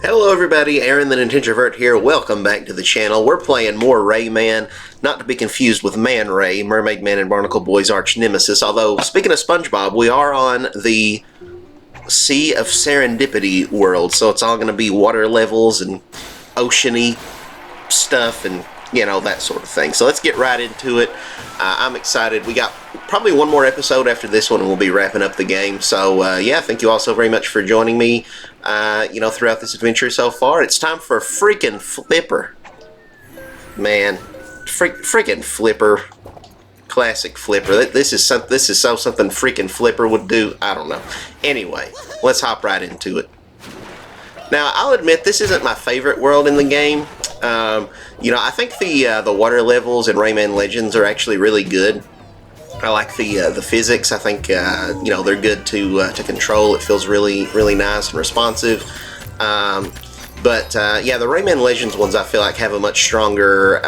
Hello everybody, Aaron the Nintendrovert here. Welcome back to the channel. We're playing more Rayman, not to be confused with Man Ray, Mermaid Man and Barnacle Boy's arch nemesis. Although, speaking of SpongeBob, we are on the Sea of Serendipity world, so it's all going to be water levels and oceany stuff and, you know, that sort of thing. So let's get right into it. I'm excited. We got probably one more episode after this one and we'll be wrapping up the game. So, yeah, thank you all so very much for joining me, throughout this adventure so far. It's time for a freaking flipper. Man, freaking flipper. Classic flipper. This is so something freaking flipper would do. I don't know. Anyway, let's hop right into it. Now, I'll admit this isn't my favorite world in the game. I think the water levels in Rayman Legends are actually really good. I like the physics. I think they're good to control. It feels really nice and responsive. But the Rayman Legends ones I feel like have a much stronger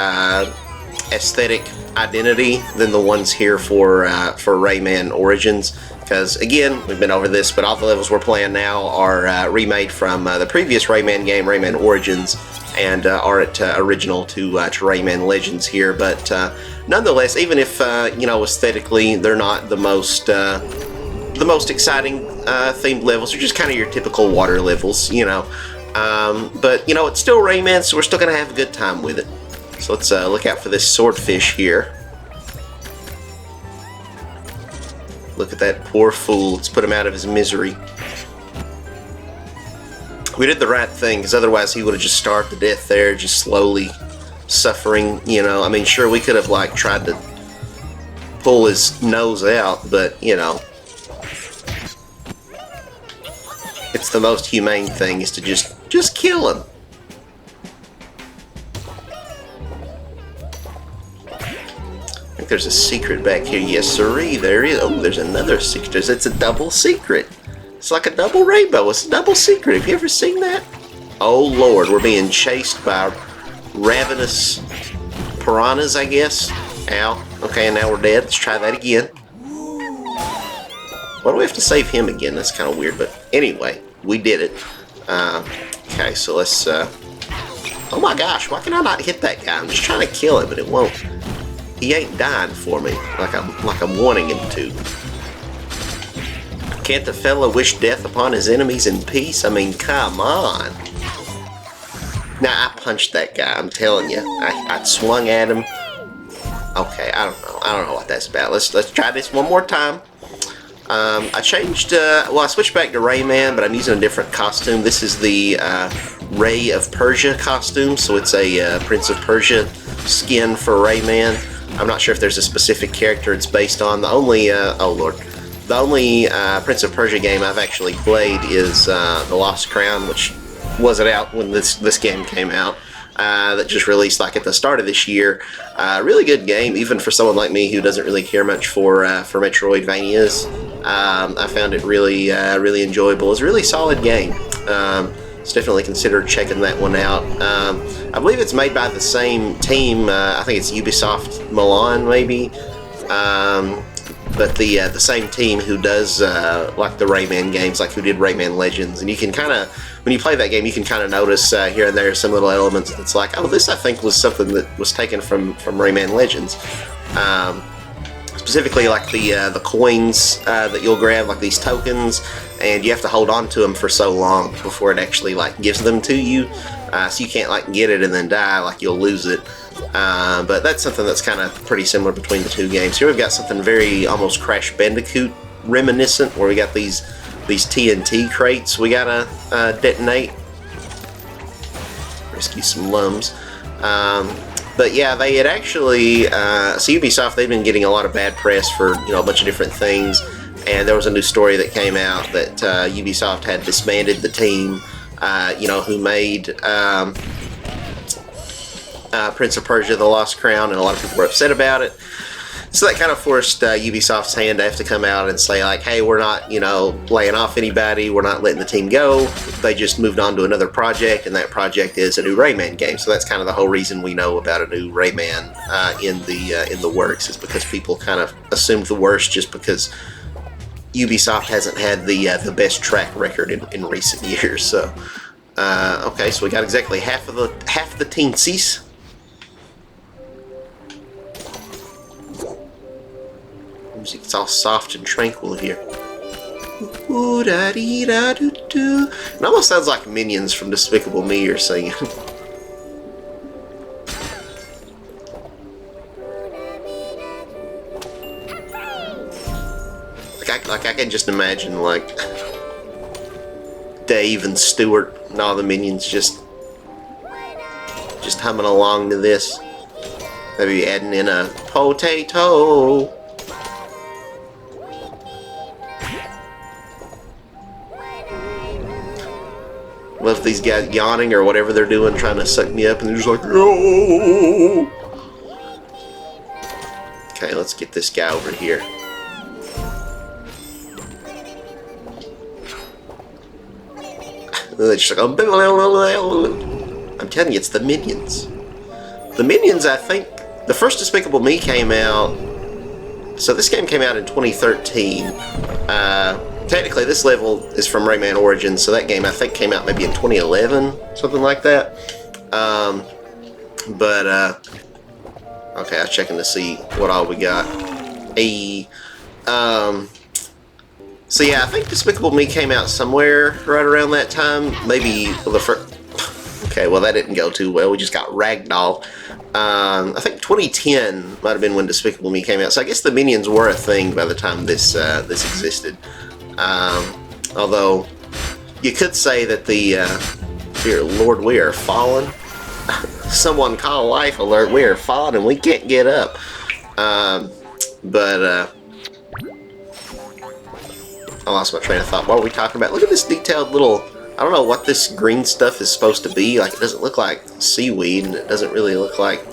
aesthetic identity than the ones here for Rayman Origins. Because again, we've been over this, but all the levels we're playing now are remade from the previous Rayman game, Rayman Origins, and are original to Rayman Legends here. But nonetheless, even if aesthetically they're not the most exciting themed levels, they're just kind of your typical water levels, But it's still Rayman, so we're still gonna have a good time with it. So let's look out for this swordfish here. Look at that poor fool. Let's put him out of his misery. We did the right thing, because otherwise he would have just starved to death there, just slowly suffering, I mean, sure, we could have, tried to pull his nose out, but, it's the most humane thing, is to just kill him. I think there's a secret back here. Yes, sirree, there is. Oh, there's another secret. It's a double secret. It's like a double rainbow. It's a double secret. Have you ever seen that? Oh, Lord. We're being chased by ravenous piranhas, I guess. Ow. Okay, and now we're dead. Let's try that again. Why do we have to save him again? That's kind of weird, but anyway, we did it. Okay, so let's... Oh my gosh, why can I not hit that guy? I'm just trying to kill him, but it won't. He ain't dying for me like I'm wanting him to. Can't the fella wish death upon his enemies in peace? I mean, come on. Nah, I punched that guy, I'm telling you. I swung at him. Okay, I don't know what that's about. Let's try this one more time. I changed, I switched back to Rayman, but I'm using a different costume. This is the Ray of Persia costume, so it's a Prince of Persia skin for Rayman. I'm not sure if there's a specific character it's based on. The only, the only Prince of Persia game I've actually played is The Lost Crown, which wasn't out when this game came out. That just released at the start of this year. Really good game, even for someone like me who doesn't really care much for Metroidvanias. I found it really enjoyable. It's a really solid game. It's definitely consider checking that one out. I believe it's made by the same team. I think it's Ubisoft Milan, maybe. But the same team who does the Rayman games, who did Rayman Legends, and you can kind of, when you play that game, you can kind of notice here and there some little elements that's like, oh, this I think was something that was taken from Rayman Legends. Specifically the coins that you'll grab, these tokens, and you have to hold on to them for so long before it actually gives them to you. So you can't get it and then die, you'll lose it. But that's something that's kind of pretty similar between the two games. Here we've got something very almost Crash Bandicoot reminiscent, where we got these TNT crates we gotta detonate. Rescue some lums. But yeah, they had actually, so Ubisoft, they've been getting a lot of bad press for a bunch of different things, and there was a new story that came out that Ubisoft had disbanded the team, who made Prince of Persia: The Lost Crown, and a lot of people were upset about it. So that kind of forced Ubisoft's hand to have to come out and say, hey, we're not, laying off anybody, we're not letting the team go. They just moved on to another project, and that project is a new Rayman game. So that's kind of the whole reason we know about a new Rayman in the works, is because people kind of assumed the worst just because Ubisoft hasn't had the best track record in recent years. So Okay, so we got exactly half the teensies. Music's all soft and tranquil here. Ooh, da dee da doo doo. It almost sounds like Minions from Despicable Me are singing. like I can just imagine like Dave and Stuart and all the Minions just humming along to this. Maybe adding in a potato. Love these guys yawning or whatever they're doing, trying to suck me up, and they're just like, no. Okay, let's get this guy over here. They're just like, I'm telling you, it's the Minions. The Minions, I think, the first Despicable Me came out. So this game came out in 2013. Technically, this level is from Rayman Origins, so that game I think came out maybe in 2011, something like that. Okay, I was checking to see what all we got. So yeah, I think Despicable Me came out somewhere right around that time. Maybe the first. Okay, well that didn't go too well. We just got Ragdoll. I think 2010 might have been when Despicable Me came out. So I guess the Minions were a thing by the time this existed. Although you could say that the dear Lord, we are fallen. Someone call life alert. We are fallen and we can't get up. I lost my train of thought. What are we talking about? Look at this detailed little. I don't know what this green stuff is supposed to be. Like, it doesn't look like seaweed, and it doesn't really look like,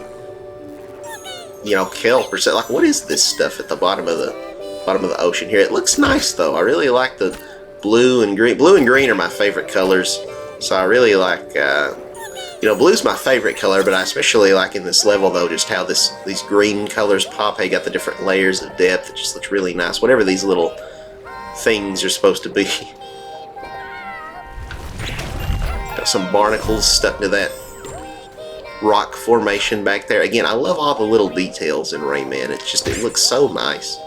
you know, kelp or something. Like, what is this stuff at the bottom of the ocean here? It looks nice though. I really like the blue and green. Blue and green are my favorite colors, so I really like. You know, blue's my favorite color, but I especially like in this level though just how these green colors pop. How you got the different layers of depth. It just looks really nice. Whatever these little things are supposed to be. Got some barnacles stuck to that rock formation back there. Again, I love all the little details in Rayman. It looks so nice.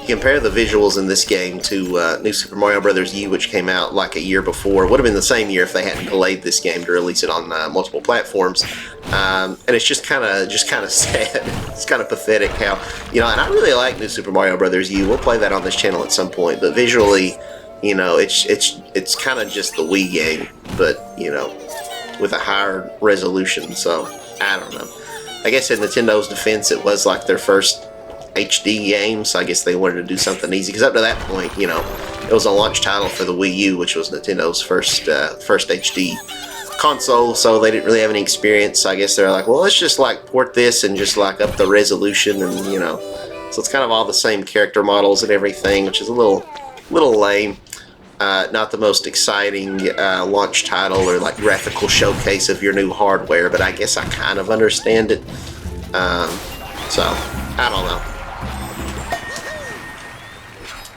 You compare the visuals in this game to New Super Mario Bros. U, which came out like a year before. It would have been the same year if they hadn't delayed this game to release it on multiple platforms. And it's just kind of sad. It's kind of pathetic how, you know. And I really like New Super Mario Bros. U. We'll play that on this channel at some point. But visually, you know, it's kind of just the Wii game, but you know, with a higher resolution. So I don't know. I guess in Nintendo's defense, it was like their first HD game, so I guess they wanted to do something easy, because up to that point, you know, it was a launch title for the Wii U, which was Nintendo's first HD console, so they didn't really have any experience. So I guess they're like, well, let's just like port this and just like up the resolution, and you know, so it's kind of all the same character models and everything, which is a little lame. Not the most exciting launch title or like graphical showcase of your new hardware, but I guess I kind of understand it. So I don't know.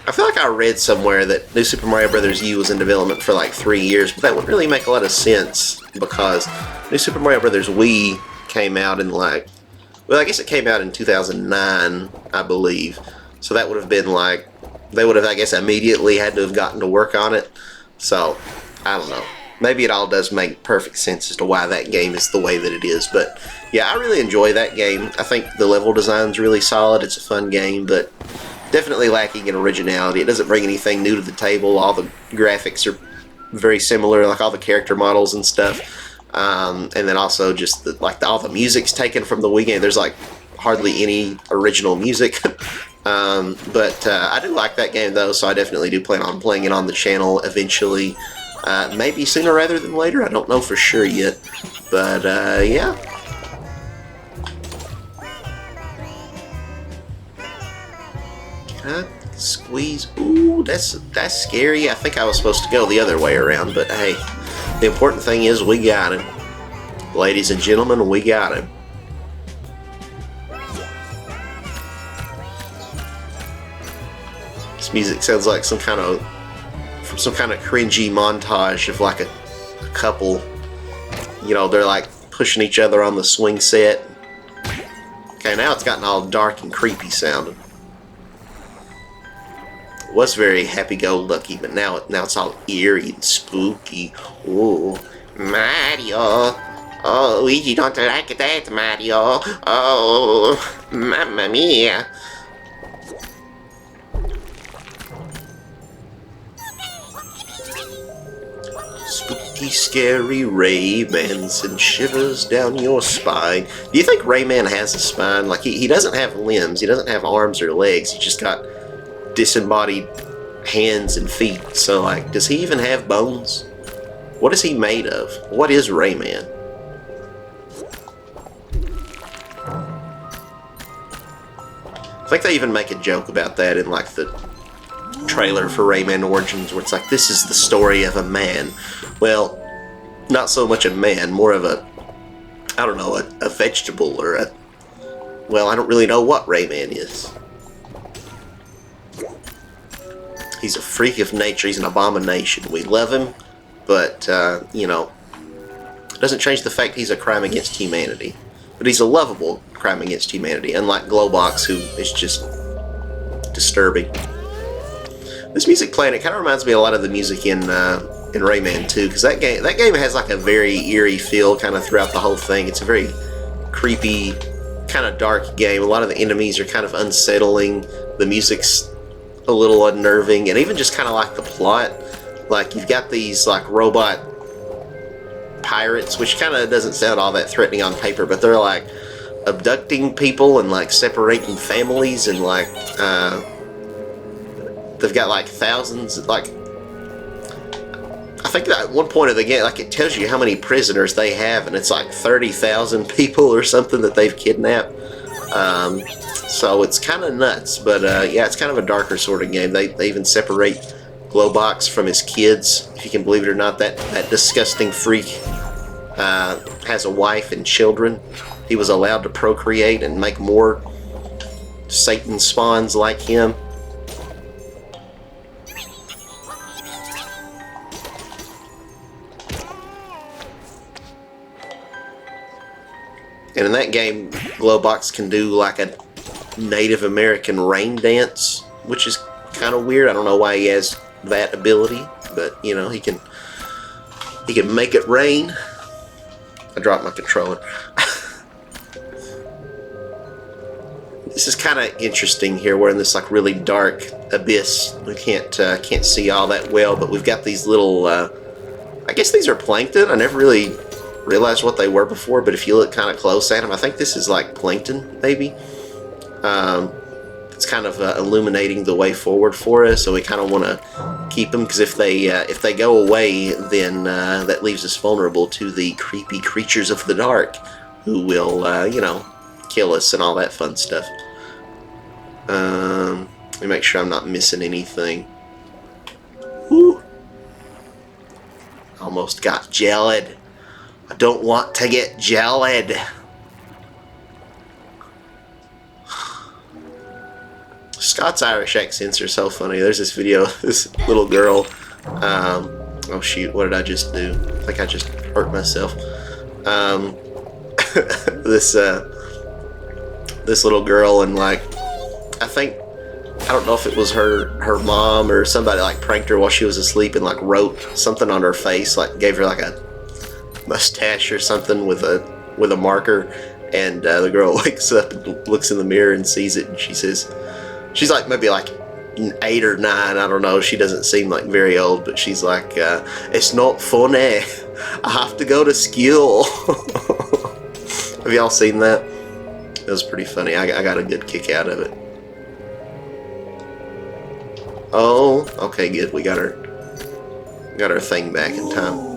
I feel like I read somewhere that New Super Mario Bros. U was in development for like 3 years, but that wouldn't really make a lot of sense because New Super Mario Bros. Wii came out in like, well, I guess it came out in 2009, I believe. So that would have been like, they would have, I guess, immediately had to have gotten to work on it. So, I don't know. Maybe it all does make perfect sense as to why that game is the way that it is. But, yeah, I really enjoy that game. I think the level design's really solid. It's a fun game, but definitely lacking in originality. It doesn't bring anything new to the table. All the graphics are very similar, like all the character models and stuff. And then also just, all the music's taken from the Wii game. There's, like, hardly any original music. But I do like that game though, so I definitely do plan on playing it on the channel eventually. Maybe sooner rather than later. I don't know for sure yet. But yeah. Squeeze. Ooh, that's scary. I think I was supposed to go the other way around, but hey, the important thing is we got him. Ladies and gentlemen, we got him. This music sounds like some kind of some kind of cringy montage of like a couple, you know, they're like pushing each other on the swing set. Okay, now it's gotten all dark and creepy sounding. It was very happy-go-lucky, but now it's all eerie and spooky. Ooh, Mario. Oh, Luigi, don't like that, Mario. Oh, mamma mia. Spooky, scary Rayman sends shivers down your spine. Do you think Rayman has a spine? Like, he doesn't have limbs. He doesn't have arms or legs. He just got disembodied hands and feet. So, like, does he even have bones? What is he made of? What is Rayman? I think they even make a joke about that in, like, the trailer for Rayman Origins, where it's like, this is the story of a man. Well, not so much a man, more of a, I don't know, a vegetable or a, well, I don't really know what Rayman is. He's a freak of nature. He's an abomination. We love him, but, you know, it doesn't change the fact he's a crime against humanity. But he's a lovable crime against humanity, unlike Glowbox, who is just disturbing. This music playing, it kind of reminds me a lot of the music in Rayman 2, because that game has like a very eerie feel kind of throughout the whole thing. It's a very creepy, kind of dark game. A lot of the enemies are kind of unsettling. The music's a little unnerving, and even just kind of like the plot. Like, you've got these like robot pirates, which kind of doesn't sound all that threatening on paper, but they're like abducting people and like separating families, and like they've got like thousands, like I think at one point of the game, like, it tells you how many prisoners they have, and it's like 30,000 people or something that they've kidnapped. So it's kind of nuts, but yeah, it's kind of a darker sort of game. They even separate Glowbox from his kids, if you can believe it or not. That disgusting freak has a wife and children. He was allowed to procreate and make more Satan spawns like him. And in that game, Glowbox can do like a Native American rain dance, which is kind of weird. I don't know why he has that ability, but you know, he can make it rain. I dropped my controller. This is kind of interesting here. We're in this like really dark abyss. We can't see all that well, but we've got these little. I guess these are plankton. I never really realized what they were before, but if you look kind of close at them, I think this is like plankton, maybe. It's kind of illuminating the way forward for us, so we kind of want to keep them, because if they go away, then that leaves us vulnerable to the creepy creatures of the dark, who will, you know, kill us and all that fun stuff. Let me make sure I'm not missing anything. Whew. Almost got jellied. I don't want to get jellied. Scott's Irish accents are so funny. There's this video of this little girl. Oh shoot, what did I just do? I think I just hurt myself. This little girl, and like, I don't know if it was her mom or somebody like pranked her while she was asleep and like wrote something on her face, like gave her like a mustache or something with a marker, and the girl wakes up and looks in the mirror and sees it, and she says, she's like maybe like 8 or 9, I don't know, she doesn't seem like very old, but she's like, it's not funny, I have to go to school. Have y'all seen that? It was pretty funny. I got a good kick out of it. Oh, okay, good. We got our thing back in time.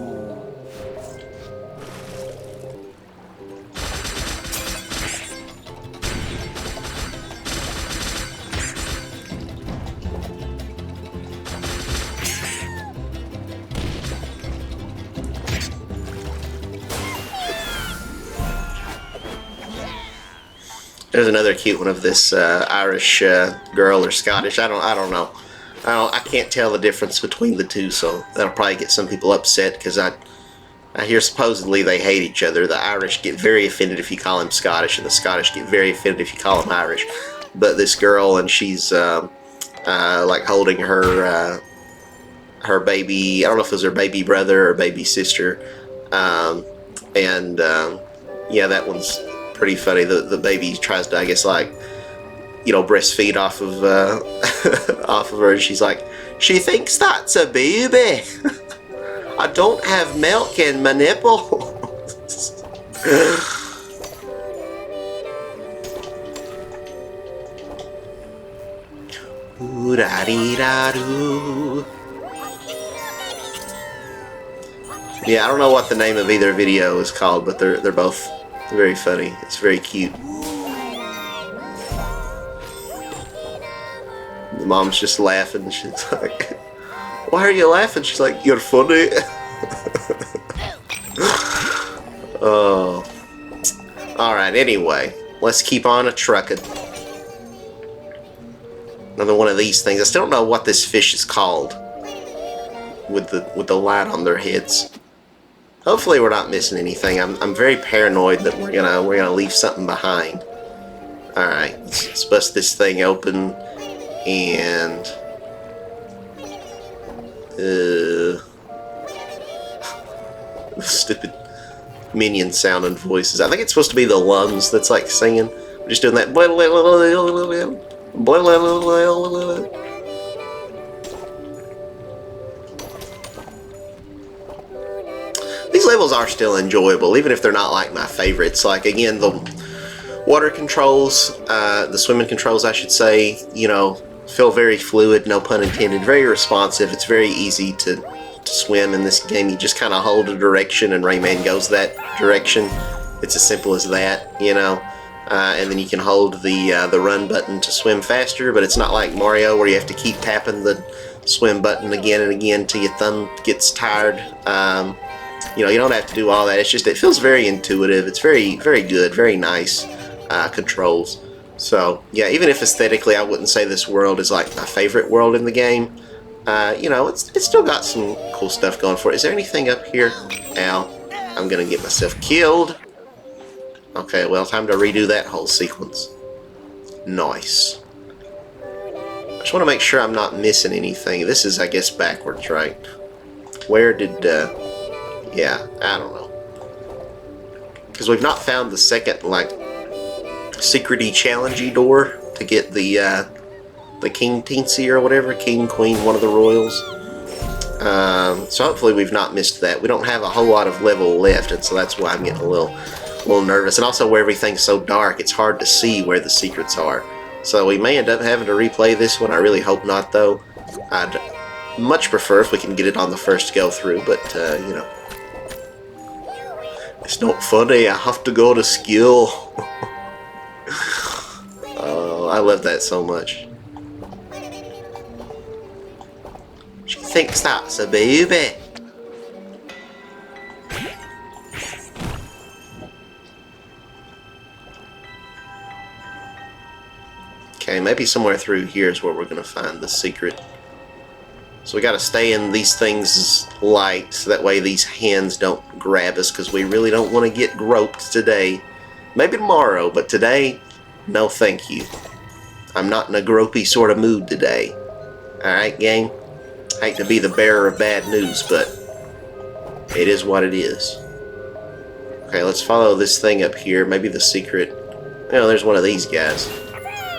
There's another cute one of this Irish girl, or Scottish. I don't know. I can't tell the difference between the two, so that'll probably get some people upset because I hear supposedly they hate each other. The Irish get very offended if you call him Scottish, and the Scottish get very offended if you call him Irish. But this girl, and she's like holding her her baby. I don't know if it was her baby brother or baby sister, yeah, that one's pretty funny. The baby tries to, I guess, like, you know, breastfeed off of off of her, and she's like, she thinks that's a baby. I don't have milk in my nipple. Ooh-da-dee-da-doo. Yeah, I don't know what the name of either video is called, but they're both very funny. It's very cute. The mom's just laughing. She's like, "Why are you laughing?" She's like, "You're funny." Oh. Alright, anyway. Let's keep on a-trucking. Another one of these things. I still don't know what this fish is called. With the light on their heads. Hopefully we're not missing anything. I'm very paranoid that we're gonna leave something behind. Alright, let's bust this thing open and stupid minion sounding voices. I think it's supposed to be the lungs that's like singing. We're just doing that. These levels are still enjoyable, even if they're not like my favorites. Like, again, the water controls, the swimming controls, I should say, you know, feel very fluid, no pun intended, very responsive. It's very easy to swim in this game. You just kind of hold a direction and Rayman goes that direction. It's as simple as that, you know. And then you can hold the run button to swim faster, but it's not like Mario where you have to keep tapping the swim button again and again till your thumb gets tired. You know, you don't have to do all that. It's just, it feels very intuitive. It's very, very good, very nice controls. So, yeah, even if aesthetically I wouldn't say this world is like my favorite world in the game, you know, it's still got some cool stuff going for it. Is there anything up here? Ow. I'm gonna get myself killed. Okay, well, time to redo that whole sequence. Nice. I just want to make sure I'm not missing anything. This is, I guess, backwards, right? Where did, yeah, I don't know. Because we've not found the second, like, secret-y, challenge-y door to get the King Teensy or whatever, King, Queen, one of the royals. So hopefully we've not missed that. We don't have a whole lot of level left, and so that's why I'm getting a little nervous. And also where everything's so dark, it's hard to see where the secrets are. So we may end up having to replay this one. I really hope not, though. I'd much prefer if we can get it on the first go through, but, you know. It's not funny, I have to go to skill. Oh, I love that so much. She thinks that's a baby. Okay, maybe somewhere through here is where we're going to find the secret. So we got to stay in these things' light so that way these hands don't grab us, because we really don't want to get groped today. Maybe tomorrow, but today, no thank you. I'm not in a gropey sort of mood today. Alright, gang? Hate to be the bearer of bad news, but it is what it is. Okay, let's follow this thing up here. Maybe the secret. Oh, there's one of these guys.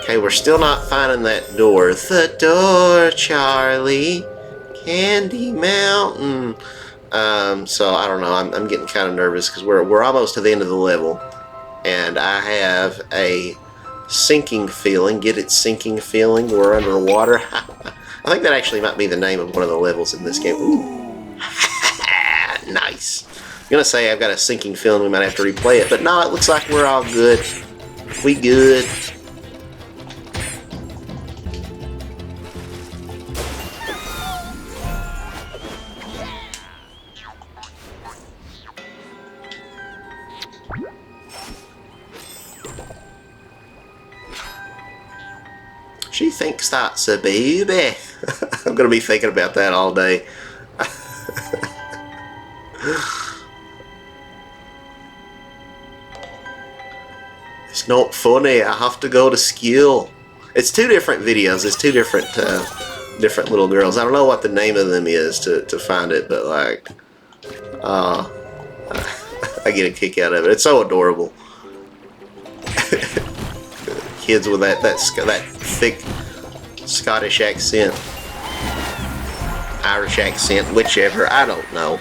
Okay, we're still not finding that door. The door, Charlie. Candy Mountain. So I don't know. I'm getting kind of nervous because we're almost to the end of the level, and I have a sinking feeling. Get it, sinking feeling. We're underwater. I think that actually might be the name of one of the levels in this game. Ooh. Nice. I'm gonna say I've got a sinking feeling we might have to replay it, but no, it looks like we're all good. We good. She thinks that's a baby. I'm gonna be thinking about that all day. It's not funny. I have to go to school. It's two different videos. It's two different different little girls. I don't know what the name of them is to find it, but like, I get a kick out of it. It's so adorable. Kids with that thick Scottish accent, Irish accent, whichever. I don't know.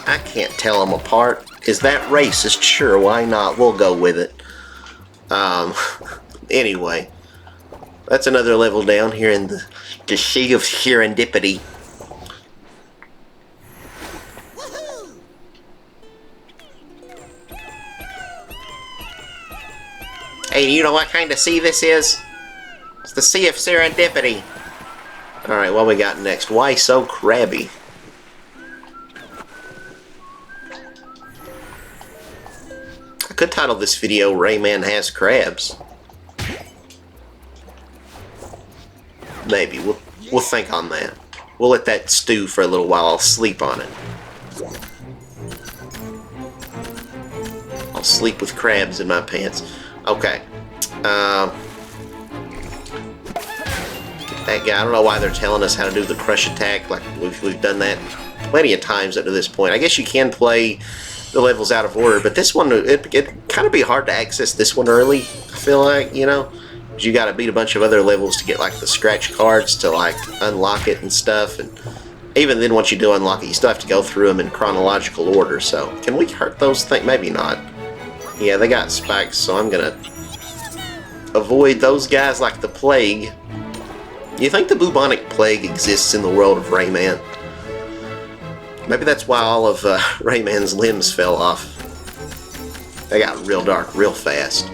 I can't tell them apart. Is that racist? Sure, why not? We'll go with it. Anyway, that's another level down here in the Sea of Serendipity. Hey, do you know what kind of sea this is? It's the Sea of Serendipity. Alright, what we got next? Why so crabby? I could title this video Rayman Has Crabs. Maybe. We'll think on that. We'll let that stew for a little while. I'll sleep on it. I'll sleep with crabs in my pants. Okay. That guy, I don't know why they're telling us how to do the crush attack. Like, we've done that plenty of times up to this point. I guess you can play the levels out of order, but this one, it kind of be hard to access this one early, I feel like, you know? You gotta beat a bunch of other levels to get, like, the scratch cards to, like, unlock it and stuff, and even then, once you do unlock it, you still have to go through them in chronological order, so can we hurt those things? Maybe not. Yeah, they got spikes, so I'm gonna avoid those guys like the plague. You think the bubonic plague exists in the world of Rayman? Maybe that's why all of Rayman's limbs fell off. They got real dark real fast.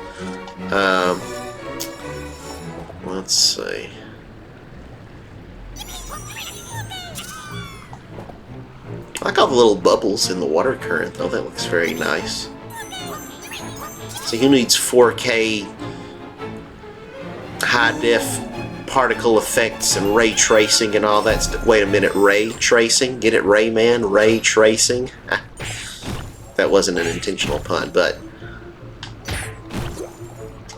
Let's see. I like all the little bubbles in the water current, though. That looks very nice. So who needs 4K high-def particle effects and ray tracing and all that stuff? Wait a minute, ray tracing? Get it, Rayman? Ray tracing? That wasn't an intentional pun, but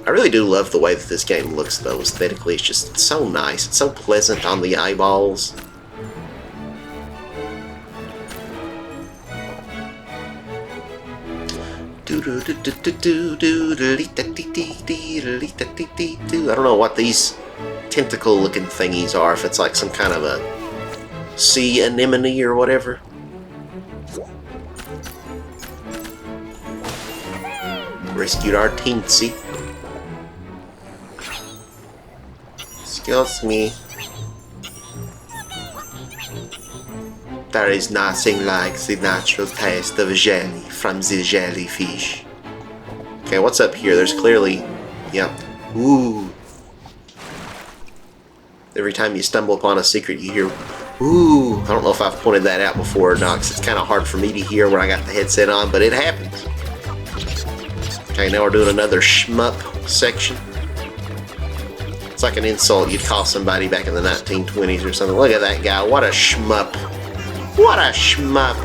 I really do love the way that this game looks, though, aesthetically. It's just so nice. It's so pleasant on the eyeballs. I don't know what these tentacle-looking thingies are, if it's like some kind of a sea anemone or whatever. Rescued our teensy. Excuse me. There is nothing like the natural taste of jelly from the jellyfish. Okay, what's up here? There's clearly... Yep. Ooh. Every time you stumble upon a secret, you hear... Ooh. I don't know if I've pointed that out before or not, because it's kind of hard for me to hear when I got the headset on, but it happens. Okay, now we're doing another shmup section. It's like an insult you'd call somebody back in the 1920s or something. Look at that guy. What a shmup. What a shmup.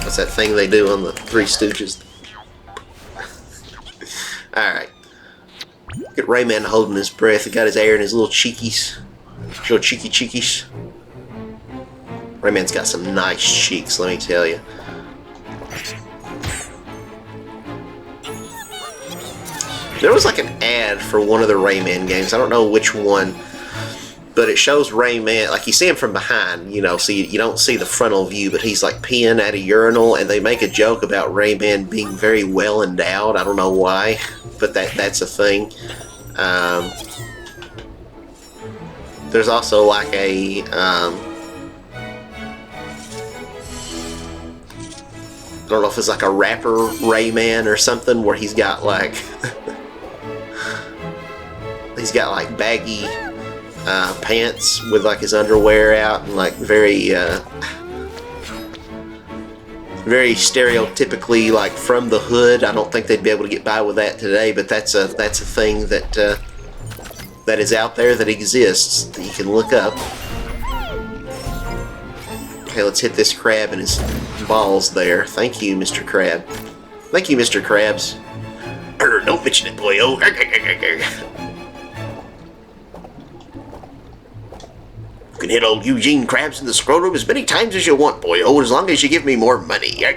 What's that thing they do on the Three Stooges? Alright. Look at Rayman holding his breath. He got his air in his little cheekies. His little cheeky cheekies. Rayman's got some nice cheeks, let me tell you. There was like an ad for one of the Rayman games. I don't know which one, but it shows Rayman, like you see him from behind, you know, so you don't see the frontal view, but he's like peeing at a urinal, and they make a joke about Rayman being very well endowed. I don't know why, but that's a thing. There's also like a I don't know if it's like a rapper Rayman or something, where he's got like he's got like baggy pants with like his underwear out and like very very stereotypically like from the hood. I don't think they'd be able to get by with that today, but that's a thing that that is out there, that exists, that you can look up. Okay, let's hit this crab and his balls there. Thank you, Mr. Crab. Thank you, Mr. Krabs. Don't mention it, boyo. You can hit old Eugene Krabs in the scrotum as many times as you want, boyo, as long as you give me more money. I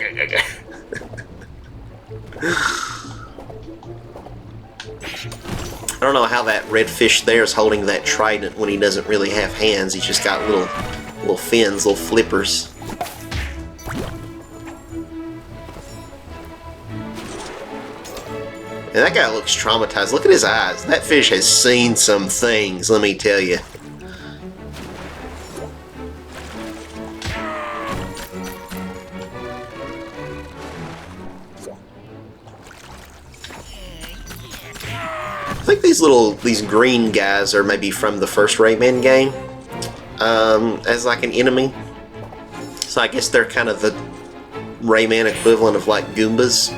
don't know how that red fish there is holding that trident when he doesn't really have hands. He's just got little fins, little flippers. And that guy looks traumatized. Look at his eyes. That fish has seen some things, let me tell you. I think these green guys are maybe from the first Rayman game, as like an enemy. So I guess they're kind of the Rayman equivalent of like Goombas.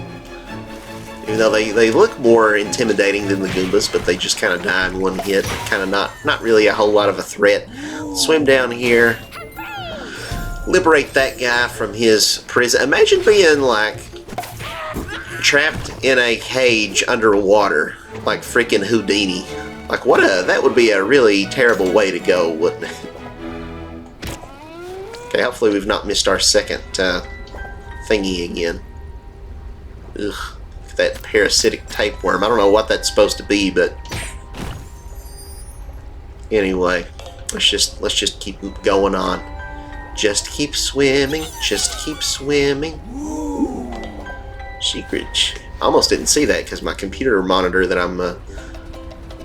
Even though they look more intimidating than the Goombas, but they just kind of die in one hit. Kind of not really a whole lot of a threat. Swim down here. Liberate that guy from his prison. Imagine being like trapped in a cage underwater, like freaking Houdini. Like that would be a really terrible way to go, wouldn't it? Okay, hopefully we've not missed our second thingy again. Ugh. That parasitic tapeworm. I don't know what that's supposed to be, but anyway, let's just keep going on. Just keep swimming. Just keep swimming. Secret. I almost didn't see that because my computer monitor that I'm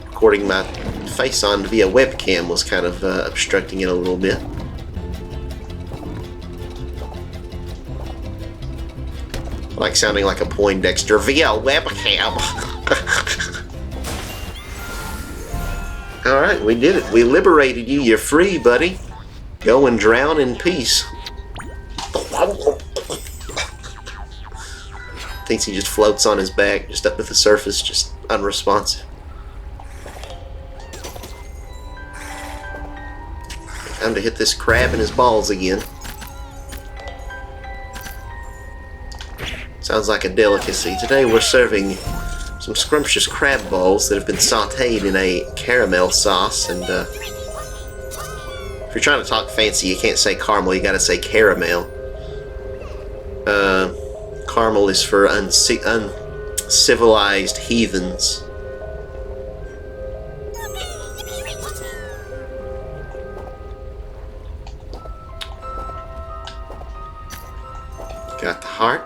recording my face on via webcam was kind of obstructing it a little bit. Like sounding like a Poindexter via webcam. Alright, we did it. We liberated you. You're free, buddy. Go and drown in peace. Thinks he just floats on his back, just up at the surface, just unresponsive. Time to hit this crab in his balls again. Sounds like a delicacy. Today we're serving some scrumptious crab balls that have been sauteed in a caramel sauce. And if you're trying to talk fancy, you can't say caramel, you gotta say caramel. Caramel is for uncivilized heathens. Got the heart.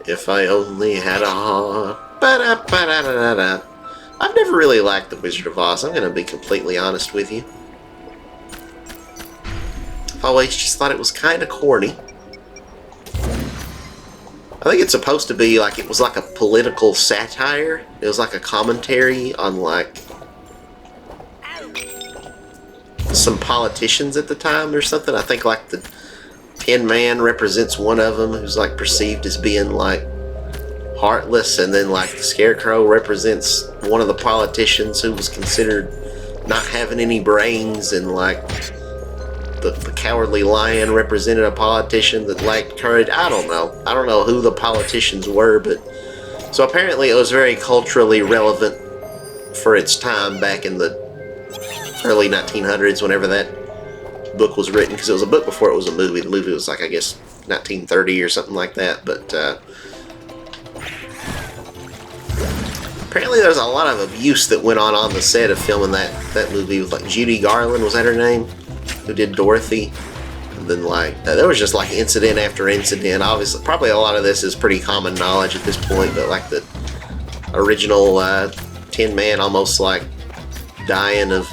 If I only had a heart. Ba-da-ba-da-da-da-da. I've never really liked The Wizard of Oz. I'm going to be completely honest with you. I've always just thought it was kind of corny. I think it's supposed to be like, it was like a political satire. It was like a commentary on like some politicians at the time or something. I think like the Tin Man represents one of them, who's like perceived as being like heartless, and then like the Scarecrow represents one of the politicians who was considered not having any brains, and like the Cowardly Lion represented a politician that lacked courage. I don't know who the politicians were, but so apparently it was very culturally relevant for its time back in the early 1900s, whenever that book was written, because it was a book before it was a movie. The movie was like, I guess, 1930 or something like that. But apparently there's a lot of abuse that went on the set of filming that movie with like Judy Garland, was that her name, who did Dorothy. And then like there was just like incident after incident. Obviously probably a lot of this is pretty common knowledge at this point, but like the original Tin Man almost like dying of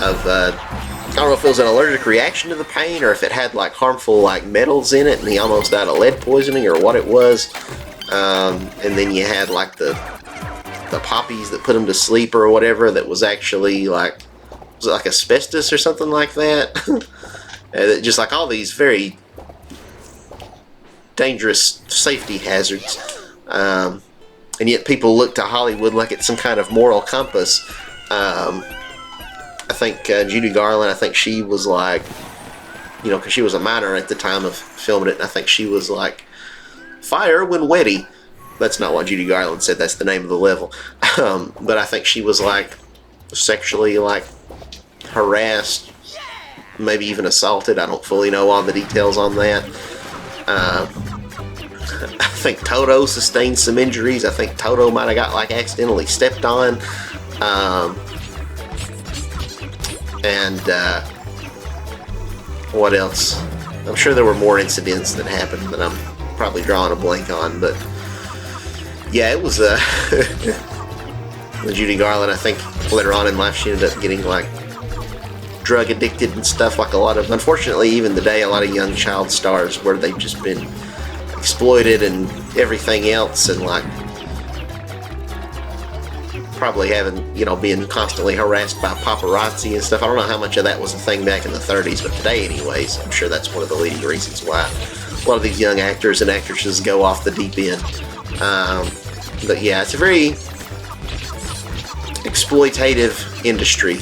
I don't know if it was an allergic reaction to the paint, or if it had like harmful like metals in it, and he almost died of lead poisoning, or what it was. And then you had like the the poppies that put him to sleep or whatever that was actually like, was it like asbestos or something like that? Just like all these very dangerous safety hazards. And yet people look to Hollywood like it's some kind of moral compass. I think Judy Garland, I think she was like, you know, because she was a minor at the time of filming it, and I think she was like, fire when wetty. That's not what Judy Garland said, that's the name of the level. But I think she was like sexually like harassed, maybe even assaulted. I don't fully know all the details on that. I think Toto sustained some injuries. I think Toto might have got like accidentally stepped on. What else? I'm sure there were more incidents that happened that I'm probably drawing a blank on, but yeah, it was Judy Garland, I think later on in life she ended up getting like drug addicted and stuff, like a lot of, unfortunately even today, a lot of young child stars where they've just been exploited and everything else, and like probably having, you know, being constantly harassed by paparazzi and stuff. I don't know how much of that was a thing back in the 30s, but today anyways, I'm sure that's one of the leading reasons why a lot of these young actors and actresses go off the deep end. But yeah, it's a very exploitative industry.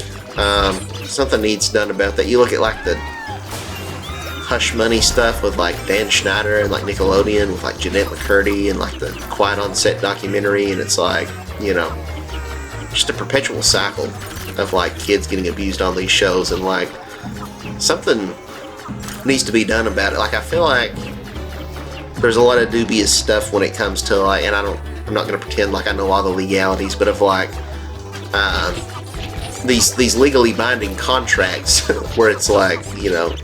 Something needs done about that. You look at like the Hush Money stuff with like Dan Schneider and like Nickelodeon with like Jeanette McCurdy and like the Quiet on Set documentary, and it's like, you know, just a perpetual cycle of like kids getting abused on these shows, and like something needs to be done about it. Like I feel like there's a lot of dubious stuff when it comes to like, and I'm not going to pretend like I know all the legalities, but of like these legally binding contracts where it's like, you know,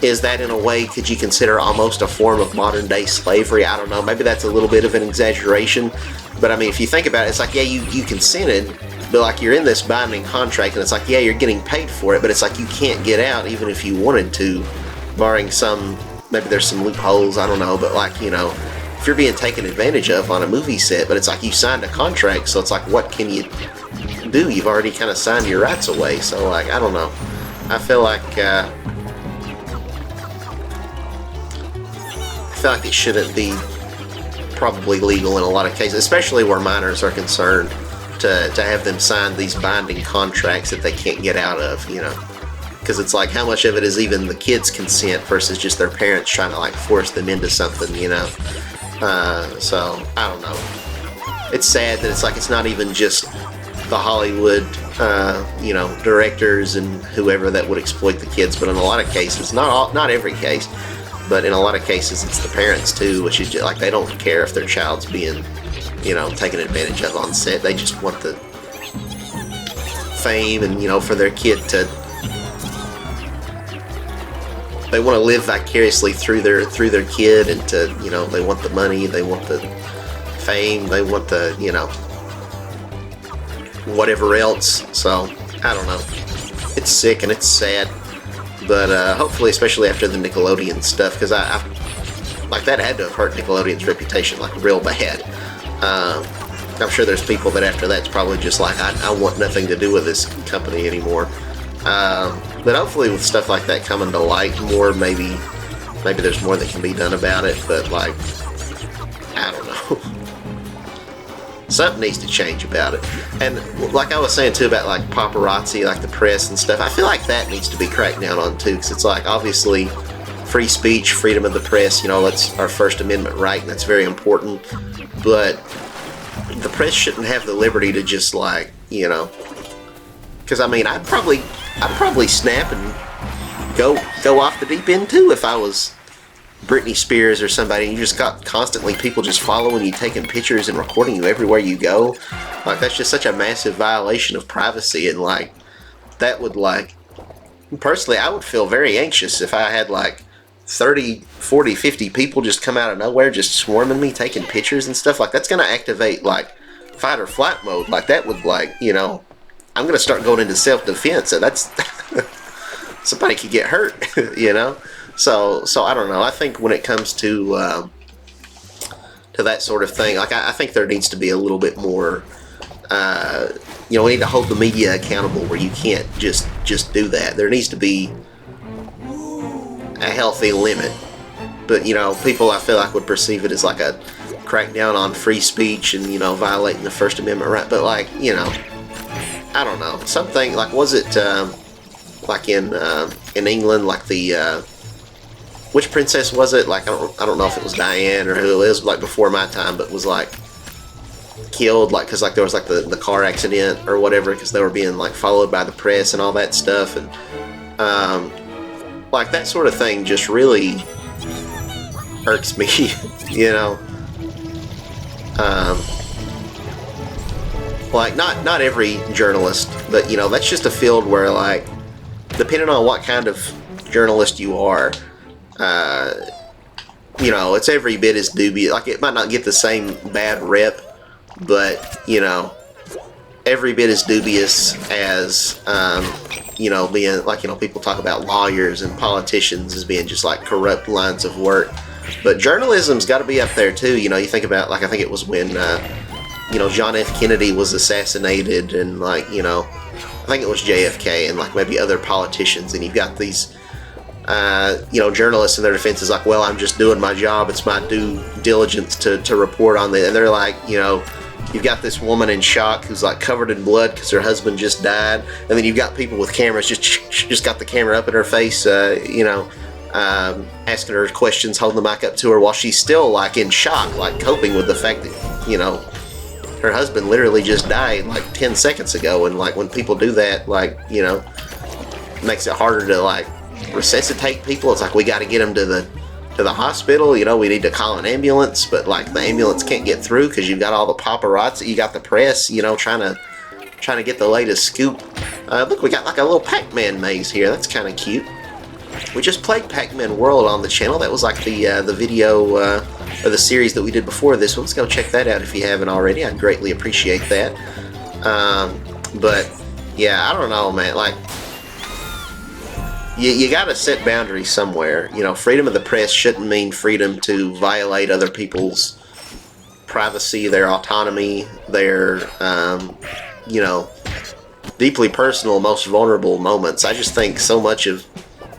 is that in a way, could you consider almost a form of modern day slavery? I don't know, maybe that's a little bit of an exaggeration, but I mean, if you think about it, it's like, yeah, you consented, but like you're in this binding contract, and it's like, yeah, you're getting paid for it, but it's like you can't get out even if you wanted to, barring some, maybe there's some loopholes, I don't know, but like, you know, if you're being taken advantage of on a movie set, but it's like you signed a contract, so it's like, what can you do? You've already kind of signed your rights away, so like, I don't know. I feel like it shouldn't be probably legal in a lot of cases, especially where minors are concerned, to have them sign these binding contracts that they can't get out of, you know, because it's like, how much of it is even the kids' consent versus just their parents trying to like force them into something, you know. So I don't know, it's sad that it's like, it's not even just the Hollywood you know, directors and whoever that would exploit the kids, but in a lot of cases, not every case, but in a lot of cases it's the parents too, which is just, like, they don't care if their child's being, you know, taken advantage of on set. They just want the fame, and, you know, for their kid to, they want to live vicariously through their kid, and to, you know, they want the money, they want the fame, they want the, you know, whatever else. So I don't know, it's sick and it's sad. But hopefully, especially after the Nickelodeon stuff, because I like, that had to have hurt Nickelodeon's reputation like real bad. I'm sure there's people that after that's probably just like, I want nothing to do with this company anymore. But hopefully with stuff like that coming to light more, maybe there's more that can be done about it. But like, I don't know. Something needs to change about it. And like I was saying too about like paparazzi, like the press and stuff, I feel like that needs to be cracked down on too, because it's like, obviously free speech, freedom of the press, you know, that's our First Amendment right, and that's very important, but the press shouldn't have the liberty to just like, you know, because I mean, I'd probably snap and go off the deep end too if I was Britney Spears or somebody, and you just got constantly people just following you, taking pictures and recording you everywhere you go. Like, that's just such a massive violation of privacy, and like, that would, like, personally, I would feel very anxious if I had like 30, 40, 50 people just come out of nowhere just swarming me, taking pictures and stuff. Like, that's gonna activate like fight or flight mode. Like, that would, like, you know, I'm gonna start going into self-defense, and that's somebody could get hurt, you know. So I don't know. I think when it comes to to that sort of thing. Like I think there needs to be a little bit more. You know, we need to hold the media accountable where you can't just do that. There needs to be a healthy limit. But you know, people I feel like would perceive it as like a crackdown on free speech and, you know, violating the First Amendment right. But like, you know, I don't know, something like, was it like in England, like the which princess was it? Like I don't know if it was Diane or who it was, like before my time, but was like killed, like because like there was like the car accident or whatever, because they were being like followed by the press and all that stuff, and like that sort of thing just really hurts me, you know. Like not every journalist, but you know, that's just a field where, like, depending on what kind of journalist you are, you know, it's every bit as dubious. Like, it might not get the same bad rep, but you know, every bit as dubious as you know, being like, you know, people talk about lawyers and politicians as being just like corrupt lines of work, but journalism's got to be up there too. You know, you think about, like, I think it was when you know, John F. Kennedy was assassinated, and like, you know, I think it was JFK and like maybe other politicians, and you've got these you know, journalists in their defense is like, well, I'm just doing my job, it's my due diligence to report on it. And they're like, you know, you've got this woman in shock who's like covered in blood because her husband just died, and then you've got people with cameras just got the camera up in her face, you know, asking her questions, holding the mic up to her while she's still like in shock, like coping with the fact that, you know, her husband literally just died like 10 seconds ago. And like, when people do that, like, you know, it makes it harder to like resuscitate people. It's like, we got to get them to the hospital, you know, we need to call an ambulance, but like the ambulance can't get through because you've got all the paparazzi, you got the press, you know, trying to get the latest scoop. Look, we got like a little Pac-Man maze here. That's kind of cute. We just played Pac-Man World on the channel. That was like the video or the series that we did before this. Let's go check that out if you haven't already. I'd greatly appreciate that. But yeah, I don't know, man. Like, you got to set boundaries somewhere. You know, freedom of the press shouldn't mean freedom to violate other people's privacy, their autonomy, their you know, deeply personal, most vulnerable moments. I just think so much of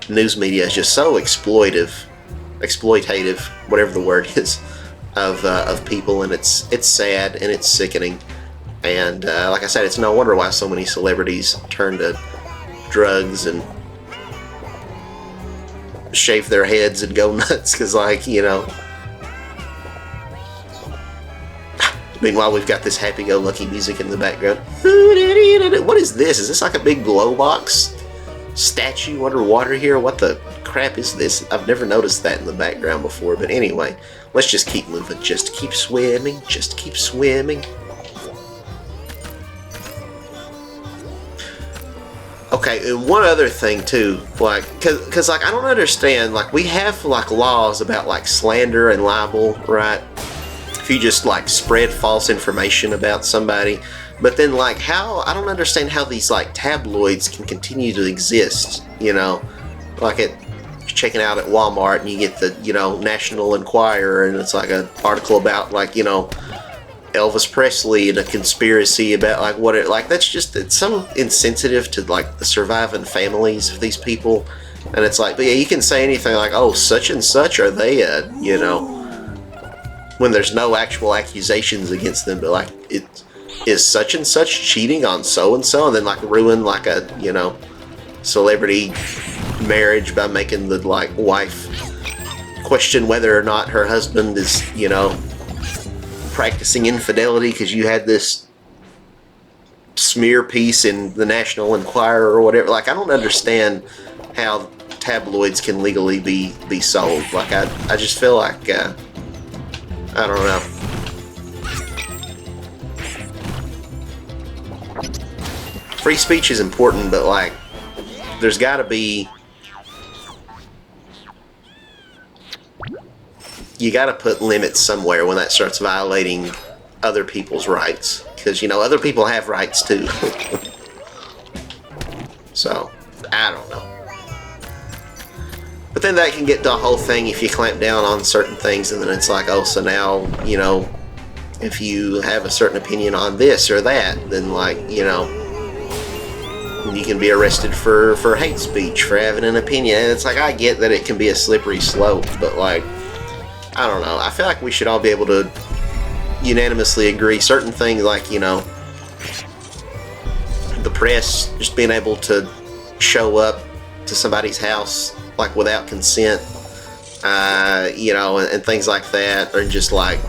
news media is just so exploitative, whatever the word is, of people, and it's sad and it's sickening. And like I said, it's no wonder why so many celebrities turn to drugs and shave their heads and go nuts, because, like, you know. Meanwhile, we've got this happy-go-lucky music in the background. What is this? Is this like a big glow box statue underwater here? What the crap is this? I've never noticed that in the background before. But anyway, let's just keep moving. Just keep swimming. Just keep swimming. Okay, and one other thing too, like, cause like, I don't understand, like, we have like laws about like slander and libel, right? If you just like spread false information about somebody, but then like, how, I don't understand how these like tabloids can continue to exist, you know, like you're checking out at Walmart and you get the, you know, National Enquirer, and it's like an article about, like, you know, Elvis Presley and a conspiracy about like what it, like, that's just, it's so insensitive to like the surviving families of these people. And it's like, but yeah, you can say anything like, oh, such and such are they, you know, when there's no actual accusations against them, but like, it is such and such cheating on so and so, and then like ruin like a, you know, celebrity marriage by making the like wife question whether or not her husband is, you know, practicing infidelity because you had this smear piece in the National Enquirer or whatever. Like, I don't understand how tabloids can legally be sold. Like, I just feel like I don't know. Free speech is important, but like, there's got to be, you got to put limits somewhere when that starts violating other people's rights, because, you know, other people have rights too. So, I don't know. But then that can get the whole thing if you clamp down on certain things, and then it's like, oh, so now, you know, if you have a certain opinion on this or that, then, like, you know, you can be arrested for hate speech, for having an opinion. And it's like, I get that it can be a slippery slope, but, like, I don't know. I feel like we should all be able to unanimously agree certain things, like, you know, the press just being able to show up to somebody's house, like, without consent, you know, and things like that, or just, like,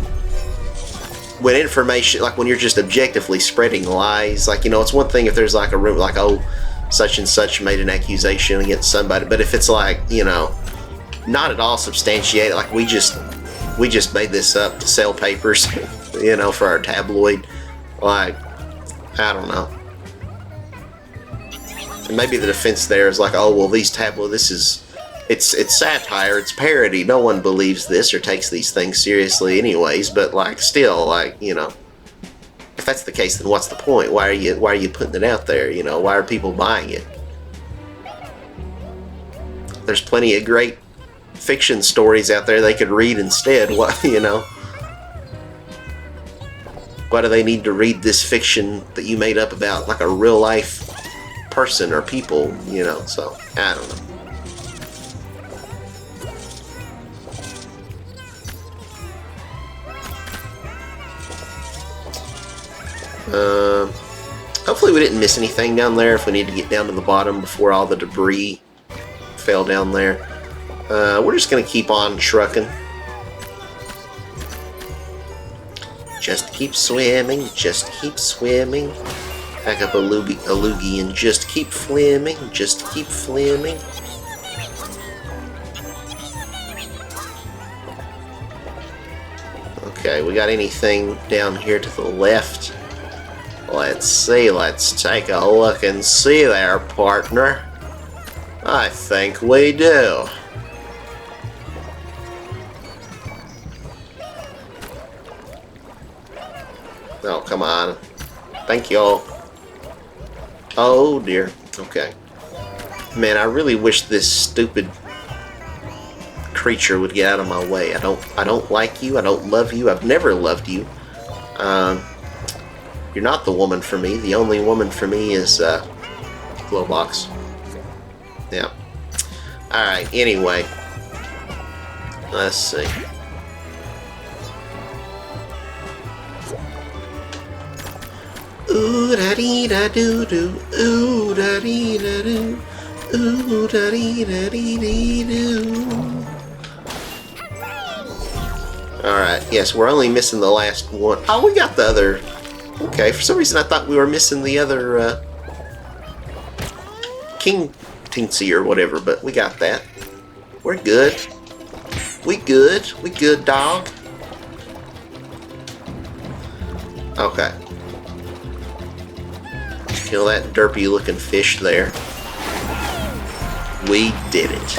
when information, like, when you're just objectively spreading lies, like, you know, it's one thing if there's, like, a rumor, like, oh, such and such made an accusation against somebody, but if it's, like, you know, not at all substantiated, like, we just made this up to sell papers, you know, for our tabloid, like, I don't know. And maybe the defense there is like, oh, well, these tabloid, it's satire, it's parody, no one believes this or takes these things seriously anyways, but, like, still, like, you know, if that's the case, then what's the point? Why are you putting it out there? You know, why are people buying it? There's plenty of great fiction stories out there they could read instead. What, you know, why do they need to read this fiction that you made up about, like, a real life person or people, you know? So I don't know. Hopefully we didn't miss anything down there if we need to get down to the bottom before all the debris fell down there. We're just going to keep on trucking. Just keep swimming, just keep swimming. Back up a loogie and just keep flimming, just keep flimming. Okay, we got anything down here to the left? Let's see, let's take a look and see there, partner. I think we do. Oh, come on. Thank y'all. Oh dear. Okay. Man, I really wish this stupid creature would get out of my way. I don't like you. I don't love you. I've never loved you. You're not the woman for me. The only woman for me is Glowbox. Yeah. Alright, anyway. Let's see. Ooh da dee da doo doo. Ooh da dee da doo. Ooh da dee da dee dee doo. Alright, yes, we're only missing the last one. Oh, we got the other. Okay, for some reason I thought we were missing the other King Tinsy or whatever, but we got that. We're good. We good. We good, dog. Okay. Kill that derpy looking fish there. We did it.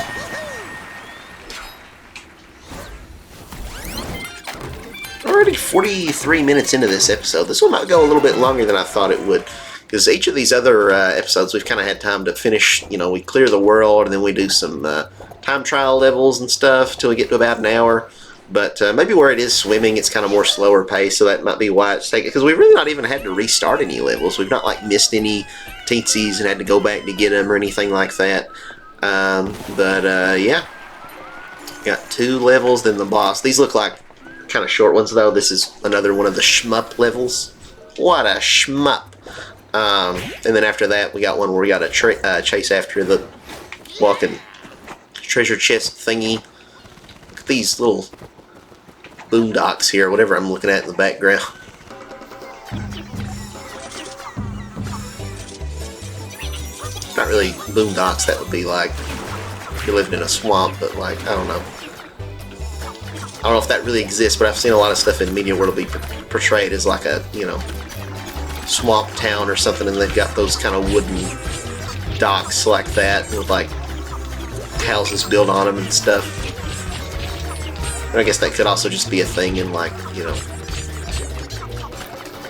Already 43 minutes into this episode. This one might go a little bit longer than I thought it would, because each of these other episodes we've kind of had time to finish. You know, we clear the world and then we do some time trial levels and stuff till we get to about an hour. But maybe where it is swimming, it's kind of more slower pace, so that might be why it's taking. Because we've really not even had to restart any levels. We've not, like, missed any teensies and had to go back to get them or anything like that. Yeah, got 2 levels, then the boss. These look like kind of short ones, though. This is another one of the shmup levels. What a shmup. And then after that, we got one where we got to chase after the walking treasure chest thingy. Look at these little boondocks here, whatever I'm looking at in the background. Not really boondocks, that would be like if you lived in a swamp, but, like, I don't know. I don't know if that really exists, but I've seen a lot of stuff in media where it'll be portrayed as like a, you know, swamp town or something, and they've got those kind of wooden docks like that with, like, houses built on them and stuff. And I guess that could also just be a thing in, like, you know,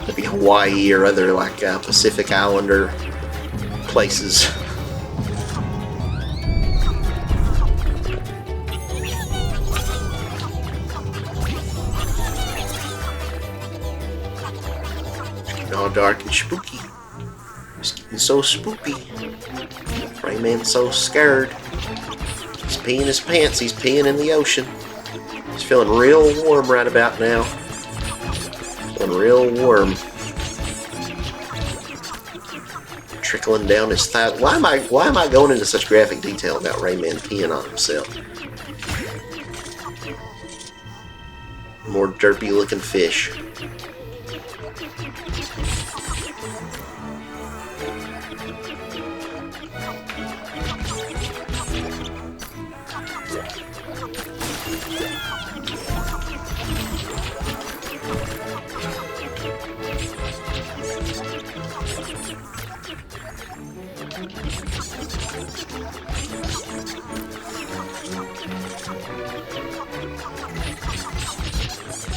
maybe Hawaii or other, like, Pacific Islander places. dark and spooky. It's getting so spooky. Rayman's so scared. He's peeing his pants. He's peeing in the ocean. He's feeling real warm right about now. Feeling real warm. Trickling down his thigh. Why am I going into such graphic detail about Rayman peeing on himself? More derpy looking fish.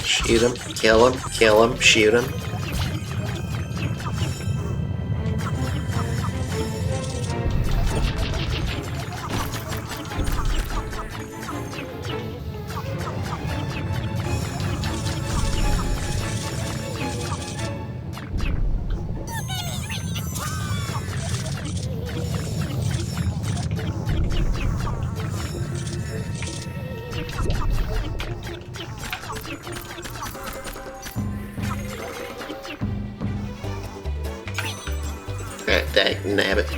Shoot him, kill him, shoot him. Nabbit.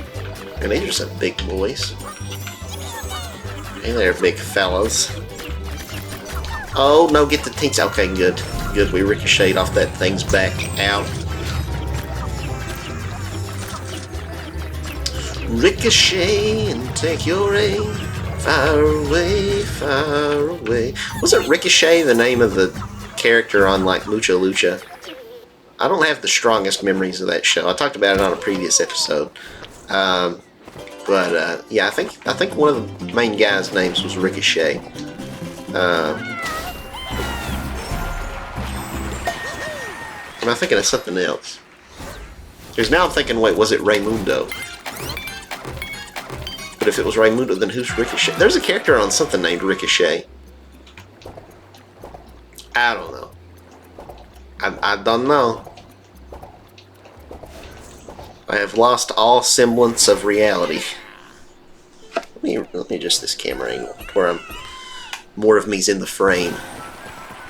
And these are some big boys. Hey there, big fellas. Oh, no, get the teens. Okay, good. Good, we ricocheted off that thing's back. Out. Ricochet and take your aim. Far away, far away. Wasn't Ricochet the name of the character on, like, Lucha Lucha? I don't have the strongest memories of that show. I talked about it on a previous episode. Yeah, I think one of the main guys' names was Ricochet. Am I thinking of something else? Because now I'm thinking, wait, was it Raymundo? But if it was Raymundo, then who's Ricochet? There's a character on something named Ricochet. I don't know. I don't know. I have lost all semblance of reality. Let me adjust this camera angle where more of me's in the frame,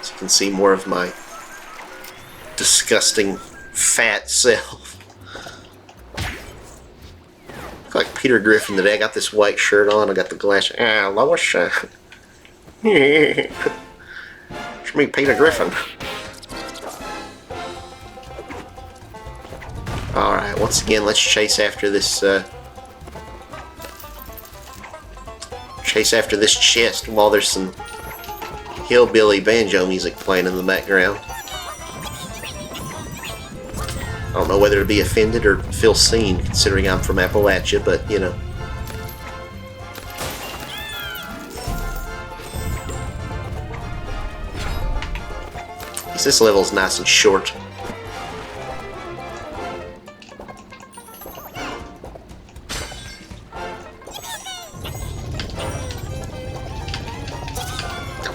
so you can see more of my disgusting fat self. Look like Peter Griffin today. I got this white shirt on. I got the glass. Lois. It's me, Peter Griffin. Alright, once again, let's chase after this, chest while there's some hillbilly banjo music playing in the background. I don't know whether to be offended or feel seen, considering I'm from Appalachia, but, you know. This level's nice and short.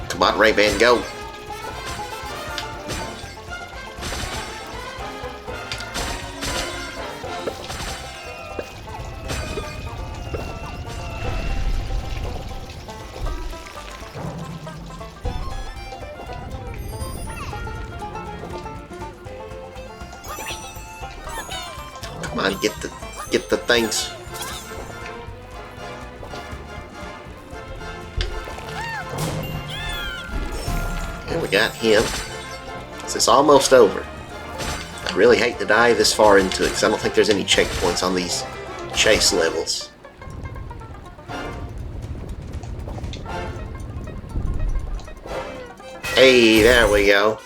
Come on, Rayman, go! Come on, get the things. And we got him. So it's almost over. I really hate to dive this far into it because I don't think there's any checkpoints on these chase levels. Hey, there we go.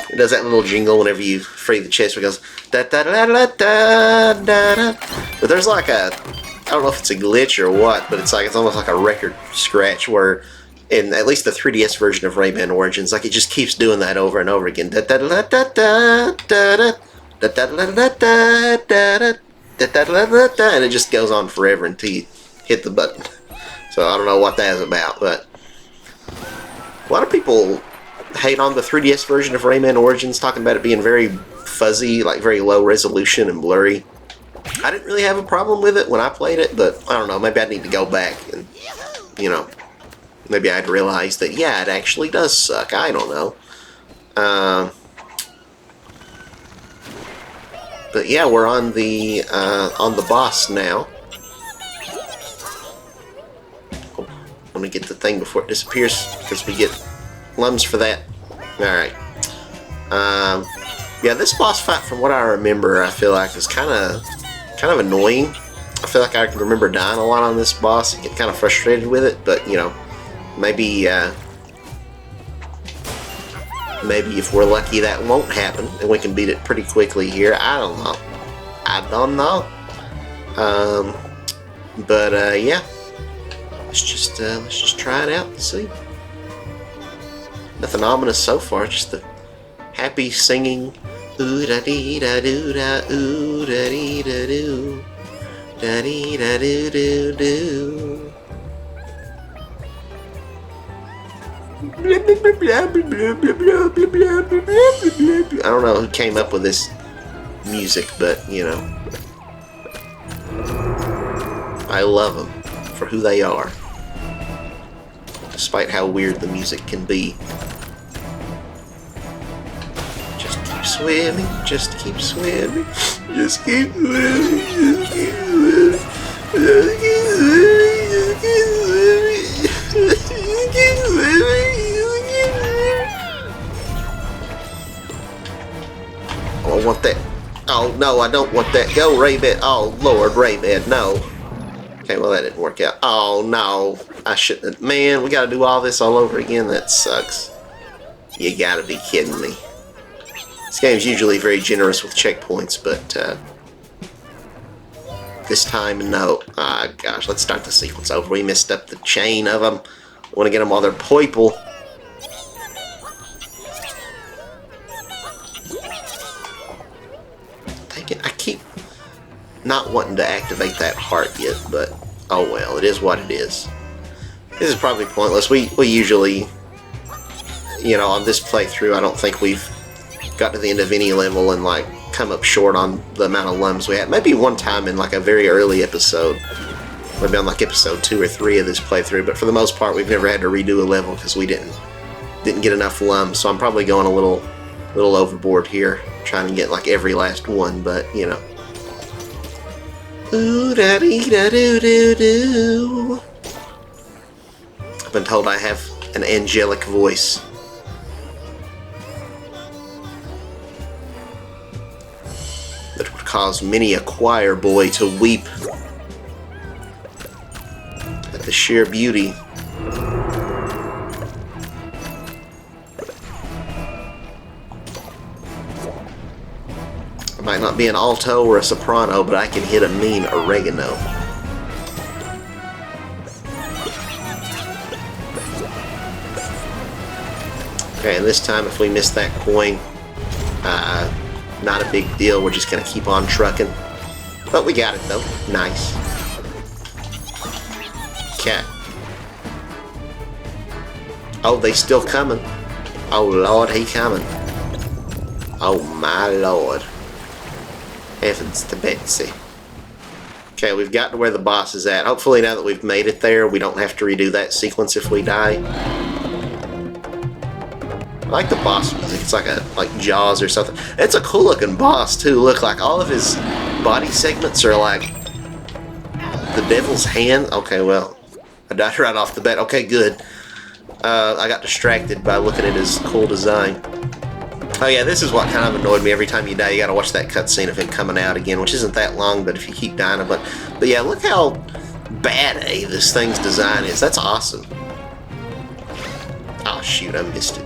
It does that little jingle whenever you free the chest. It goes da da da da da da da. But there's like a, I don't know if it's a glitch or what, but it's almost like a record scratch where, in at least the 3DS version of Rayman Origins, like it just keeps doing that over and over again. Da da da da da da da da da da da da da da da, and it just goes on forever until you hit the button. So I don't know what that is about, but a lot of people hate on the 3DS version of Rayman Origins, talking about it being very fuzzy, like very low resolution and blurry. I didn't really have a problem with it when I played it, but I don't know, maybe I need to go back and, you know, maybe I'd realize that, yeah, it actually does suck. I don't know. But yeah, we're on the boss now. Oh, let me get the thing before it disappears, because we get lums for that. Alright. Yeah, this boss fight, from what I remember, I feel like is kind of annoying. I feel like I can remember dying a lot on this boss and get kind of frustrated with it, but, you know, maybe if we're lucky that won't happen and we can beat it pretty quickly here. I don't know. Yeah, let's just try it out and see. Nothing ominous so far, just the happy singing. Ooh da dee da doo da, ooh da dee da doo, da dee da doo doo doo. I don't know who came up with this music, but you know, I love them for who they are, despite how weird the music can be. Just keep swimming, just keep swimming, just keep swimming, just keep swimming, just keep swimming, just keep swimming, just keep swimming. Oh, I want that. Oh no, I don't want that. Go, Rayman. Oh Lord, Rayman, no. Okay, well that didn't work out. Oh no, I shouldn't have. Man, we gotta do all this all over again. That sucks. You gotta be kidding me. This game's usually very generous with checkpoints, but this time, no. Ah, gosh, let's start the sequence over. We messed up the chain of them. I want to get them while they're purple. I keep not wanting to activate that heart yet, but oh well, it is what it is. This is probably pointless. We usually, you know, on this playthrough, I don't think we've got to the end of any level and like come up short on the amount of lums we had. Maybe one time in like a very early episode, maybe on like episode 2 or 3 of this playthrough, but for the most part we've never had to redo a level because we didn't get enough lums. So I'm probably going a little overboard here, trying to get like every last one, but you know. Ooh da dee da doo doo doo. I've been told I have an angelic voice. That would cause many a choir boy to weep at the sheer beauty. I might not be an alto or a soprano, but I can hit a mean oregano. Okay, and this time if we miss that coin, not a big deal. We're just going to keep on trucking. But we got it, though. Nice. Cat. Oh, they still coming. Oh, Lord, he coming. Oh, my Lord. Heavens to Betsy. Okay, we've got to where the boss is at. Hopefully now that we've made it there, we don't have to redo that sequence if we die. I like the boss music. It's like Jaws or something. It's a cool looking boss too. Look, like all of his body segments are like the devil's hand. Okay, well, I died right off the bat. Okay, good. I got distracted by looking at his cool design. Oh yeah, this is what kind of annoyed me. Every time you die, you gotta watch that cutscene of him coming out again, which isn't that long, but if you keep dying, but yeah, look how bad this thing's design is. That's awesome. Oh shoot, I missed it.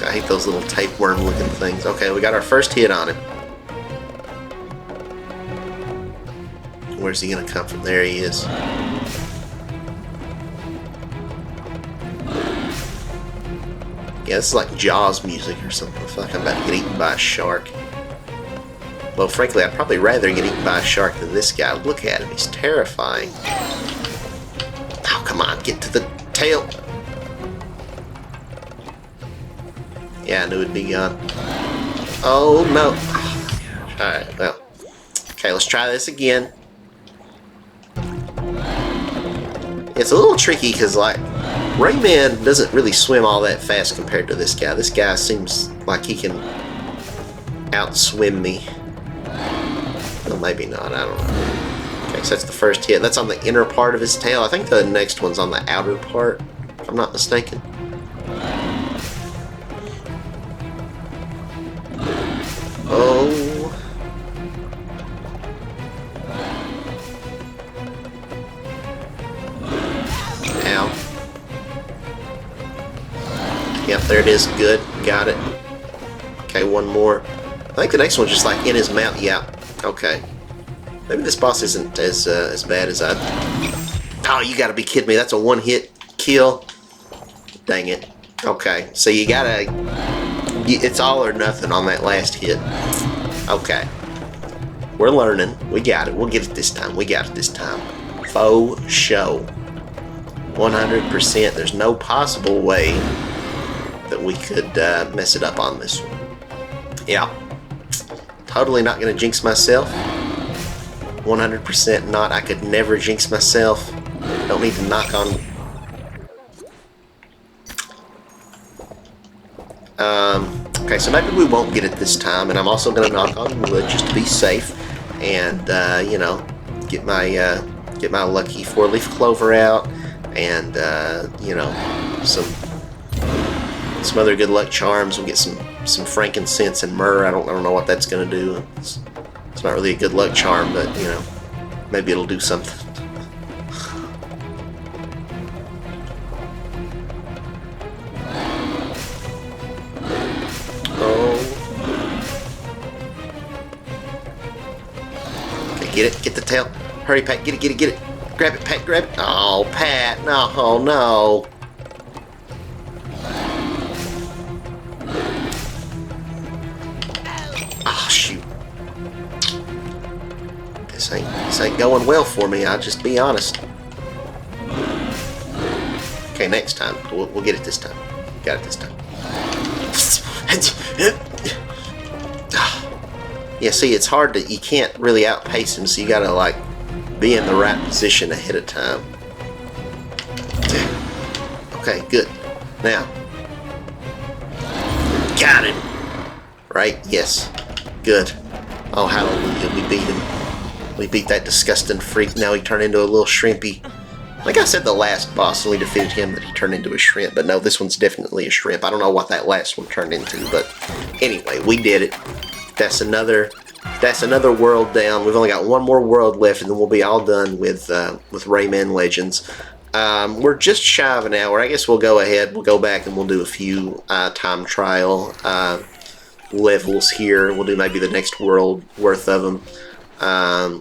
I hate those little tapeworm looking things. Okay, we got our first hit on him. Where's he gonna come from? There he is. Yeah, this is like Jaws music or something. I feel like I'm about to get eaten by a shark. Well, frankly, I'd probably rather get eaten by a shark than this guy. Look at him, he's terrifying. Oh, come on, get to the tail. Yeah, I knew it'd be gone. Oh, no. Alright, well. Okay, let's try this again. It's a little tricky because, like, Rayman doesn't really swim all that fast compared to this guy. This guy seems like he can outswim me. Well, maybe not, I don't know. Okay, so that's the first hit. That's on the inner part of his tail. I think the next one's on the outer part, if I'm not mistaken. Oh. Ow. Yep, there it is. Good. Got it. Okay, one more. I think the next one's just like in his mouth. Yeah. Okay. Maybe this boss isn't as bad as I... Oh, you gotta be kidding me. That's a one-hit kill. Dang it. Okay. So you gotta... It's all or nothing on that last hit. Okay. We're learning. We got it. We'll get it this time. We got it this time. Faux show. 100%. There's no possible way that we could mess it up on this one. Yeah. Totally not going to jinx myself. 100% not. I could never jinx myself. Don't need to knock on... Okay, so maybe we won't get it this time, and I'm also going to knock on wood just to be safe, and, you know, get my lucky 4-leaf clover out, and, you know, some other good luck charms. We'll get some frankincense and myrrh. I don't know what that's going to do. It's not really a good luck charm, but, you know, maybe it'll do something. Get it. Get the tail. Hurry, Pat. Get it. Get it. Grab it, Pat. Grab it. Oh, Pat. No. Oh, no. Oh, shoot. This ain't going well for me. I'll just be honest. Okay, next time. We'll get it this time. Got it this time. Yeah, see, it's hard to... You can't really outpace him, so you gotta, like, be in the right position ahead of time. Okay, good. Now. Got him! Right? Yes. Good. Oh, hallelujah. We beat him. We beat that disgusting freak. Now he turned into a little shrimpy. Like I said, the last boss, when we defeated him, that he turned into a shrimp. But no, this one's definitely a shrimp. I don't know what that last one turned into, but anyway, we did it. That's another world down. We've only got one more world left, and then we'll be all done with Rayman Legends. We're just shy of an hour. I guess we'll go ahead. We'll go back and we'll do a few time trial levels here. We'll do maybe the next world worth of them,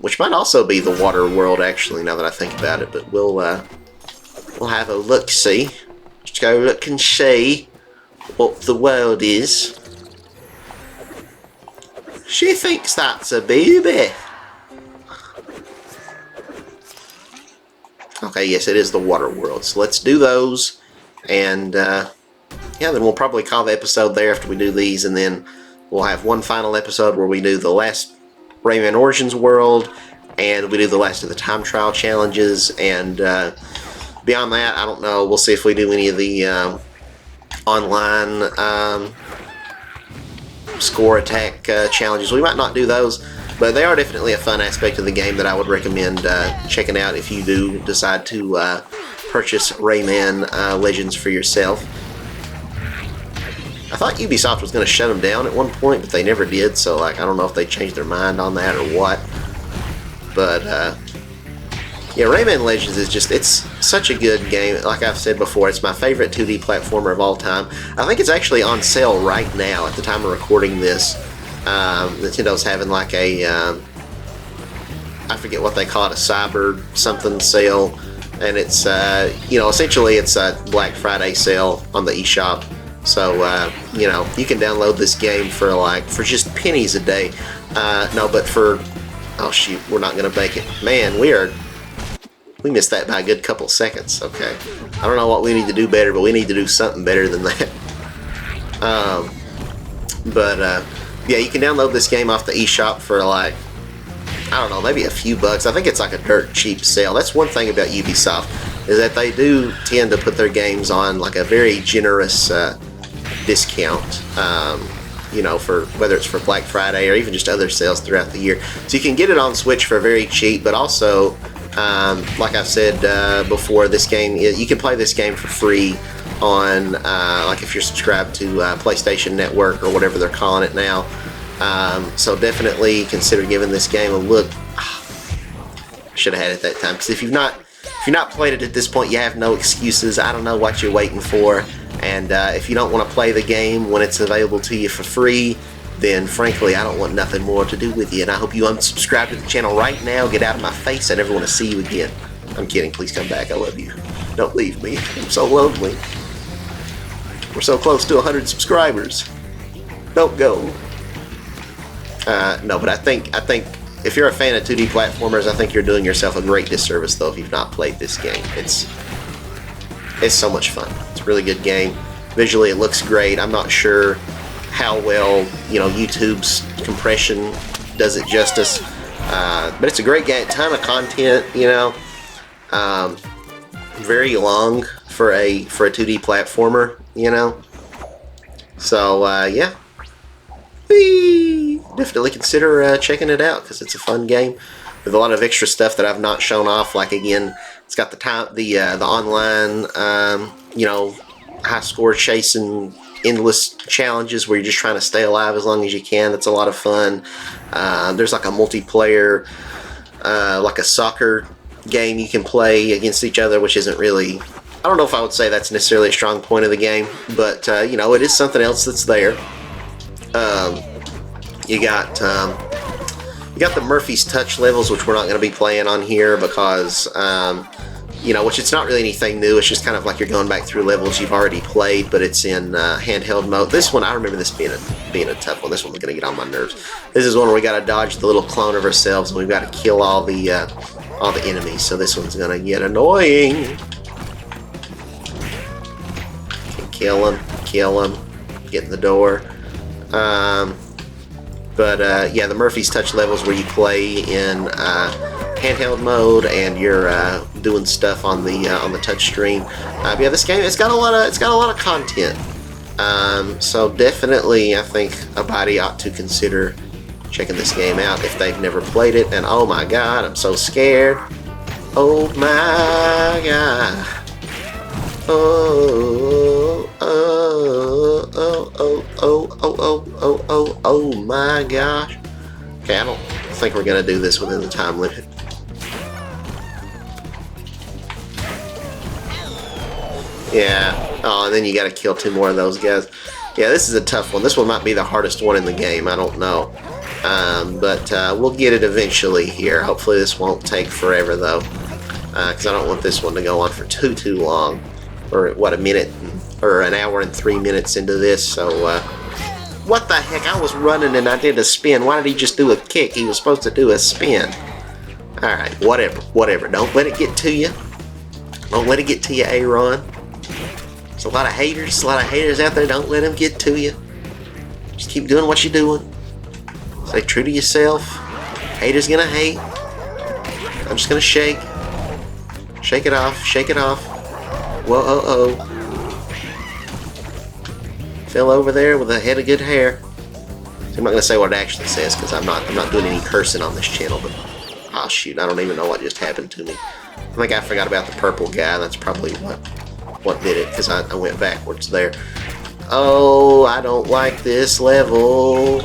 which might also be the water world. Actually, now that I think about it, but we'll have a look. See, just go look and see what the world is. She thinks that's a baby. Okay, yes, it is the water world. So let's do those. And, yeah, then we'll probably call the episode there after we do these. And then we'll have one final episode where we do the last Rayman Origins world. And we do the last of the time trial challenges. And beyond that, I don't know. We'll see if we do any of the online... score attack challenges. We might not do those, but they are definitely a fun aspect of the game that I would recommend checking out if you do decide to purchase Rayman Legends for yourself. I thought Ubisoft was going to shut them down at one point, but they never did, so like I don't know if they changed their mind on that or what. But yeah, Rayman Legends is just, it's such a good game. Like I've said before, it's my favorite 2D platformer of all time. I think it's actually on sale right now at the time of recording this. Nintendo's having like a, I forget what they call it, a cyber something sale. And it's, you know, essentially it's a Black Friday sale on the eShop. So, you know, you can download this game for just pennies a day. No, but for, oh shoot, we're not going to make it. Man, we missed that by a good couple seconds. Okay. I don't know what we need to do better, but we need to do something better than that. But yeah, you can download this game off the eShop for like, I don't know, maybe a few bucks. I think it's like a dirt cheap sale. That's one thing about Ubisoft, is that they do tend to put their games on like a very generous discount. You know, for whether it's for Black Friday or even just other sales throughout the year. So you can get it on Switch for very cheap, but also, like I've said before, this game, you can play this game for free on, like if you're subscribed to PlayStation Network or whatever they're calling it now. So definitely consider giving this game a look. Should have had it that time, because if you've not played it at this point, you have no excuses. I don't know what you're waiting for. And if you don't want to play the game when it's available to you for free, then frankly, I don't want nothing more to do with you. And I hope you unsubscribe to the channel right now. Get out of my face. I never want to see you again. I'm kidding. Please come back. I love you. Don't leave me. I'm so lonely. We're so close to 100 subscribers. Don't go. No, but I think if you're a fan of 2D platformers, I think you're doing yourself a great disservice, though, if you've not played this game. It's so much fun. It's a really good game. Visually, it looks great. I'm not sure how well, you know, YouTube's compression does it justice, but it's a great game. Ton of content, you know. Very long for a 2D platformer, you know. So yeah, definitely consider checking it out, because it's a fun game with a lot of extra stuff that I've not shown off. Like, again, it's got the online, you know, high score chasing, endless challenges where you're just trying to stay alive as long as you can. That's a lot of fun. There's like a multiplayer, like a soccer game you can play against each other, which isn't really, I don't know if I would say that's necessarily a strong point of the game, but you know, it is something else that's there. You got the Murphy's Touch levels, which we're not going to be playing on here because, you know, which it's not really anything new. It's just kind of like you're going back through levels you've already played, but it's in handheld mode. This one, I remember this being a tough one. This one's going to get on my nerves. This is one where we got to dodge the little clone of ourselves, and we've got to kill all the enemies. So this one's going to get annoying. Kill him, get in the door. But yeah, the Murphy's Touch levels where you play in handheld mode and you're doing stuff on the touch screen. But yeah, this game, it's got a lot of content. So definitely, I think a body ought to consider checking this game out if they've never played it. And oh my God, I'm so scared. Oh my God. Oh my gosh. Okay, I don't think we're gonna do this within the time limit. Yeah. Oh, and then you gotta kill 2 more of those guys. Yeah, this is a tough one. This one might be the hardest one in the game. I don't know. But we'll get it eventually here. Hopefully this won't take forever, though. Because I don't want this one to go on for too long. Or, what, a minute? Or an hour and 3 minutes into this. So, what the heck? I was running and I did a spin. Why did he just do a kick? He was supposed to do a spin. Alright, whatever. Don't let it get to you. Don't let it get to you, Aaron. There's a lot of haters out there. Don't let them get to you. Just keep doing what you're doing. Stay true to yourself. Haters gonna hate. I'm just gonna shake. Shake it off. Whoa, Fell over there with a head of good hair. So I'm not gonna say what it actually says because I'm not doing any cursing on this channel. But oh shoot, I don't even know what just happened to me. I think I forgot about the purple guy. That's probably what did it, because I went backwards there. Oh, I don't like this level.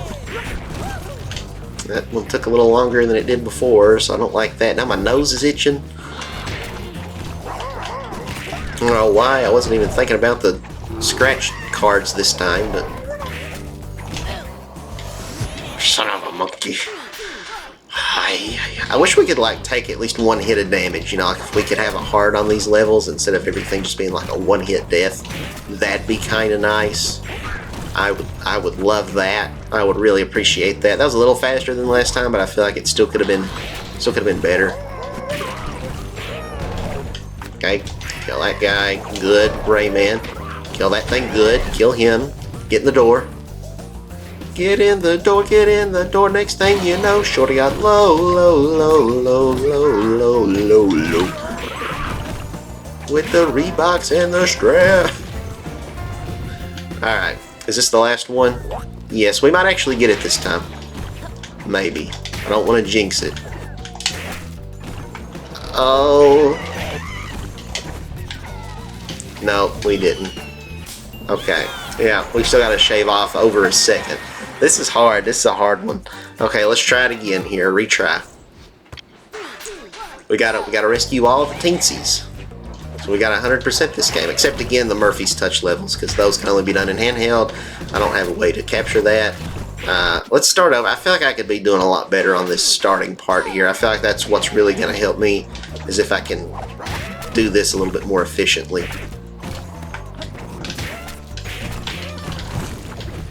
That one took a little longer than it did before, so I don't like that. Now my nose is itching. I don't know why. I wasn't even thinking about the scratch cards this time, but son of a monkey. I wish we could like take at least 1 hit of damage, you know, like if we could have a heart on these levels instead of everything just being like a 1-hit death. That'd be kind of nice. I would love that. I would really appreciate that. That was a little faster than last time, but I feel like it still could have been better. Okay, kill that guy. Good, Rayman. Kill that thing. Good. Kill him. Get in the door. Get in the door, get in the door. Next thing you know, shorty got low, low, low, low, low, low, low, low. With the Reeboks and the strap. Alright, is this the last one? Yes, we might actually get it this time. Maybe. I don't want to jinx it. Oh. No, we didn't. Okay. Yeah, we still gotta shave off over a second. This is hard. This is a hard one. Okay, let's try it again here. Retry. We gotta rescue all of the teensies. So we got 100% this game, except again the Murphy's touch levels, because those can only be done in handheld. I don't have a way to capture that. Let's start over. I feel like I could be doing a lot better on this starting part here. I feel like that's what's really going to help me, is if I can do this a little bit more efficiently.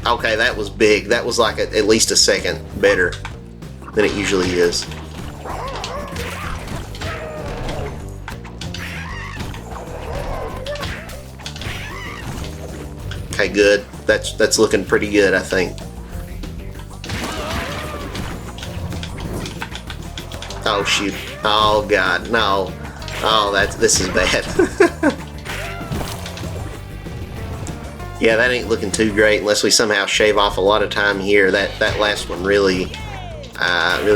Okay, that was big. That was like at least a second better than it usually is. Okay, good. That's looking pretty good, I think. Oh shoot! Oh god, no! Oh, this is bad. Yeah, that ain't looking too great unless we somehow shave off a lot of time here. That last one really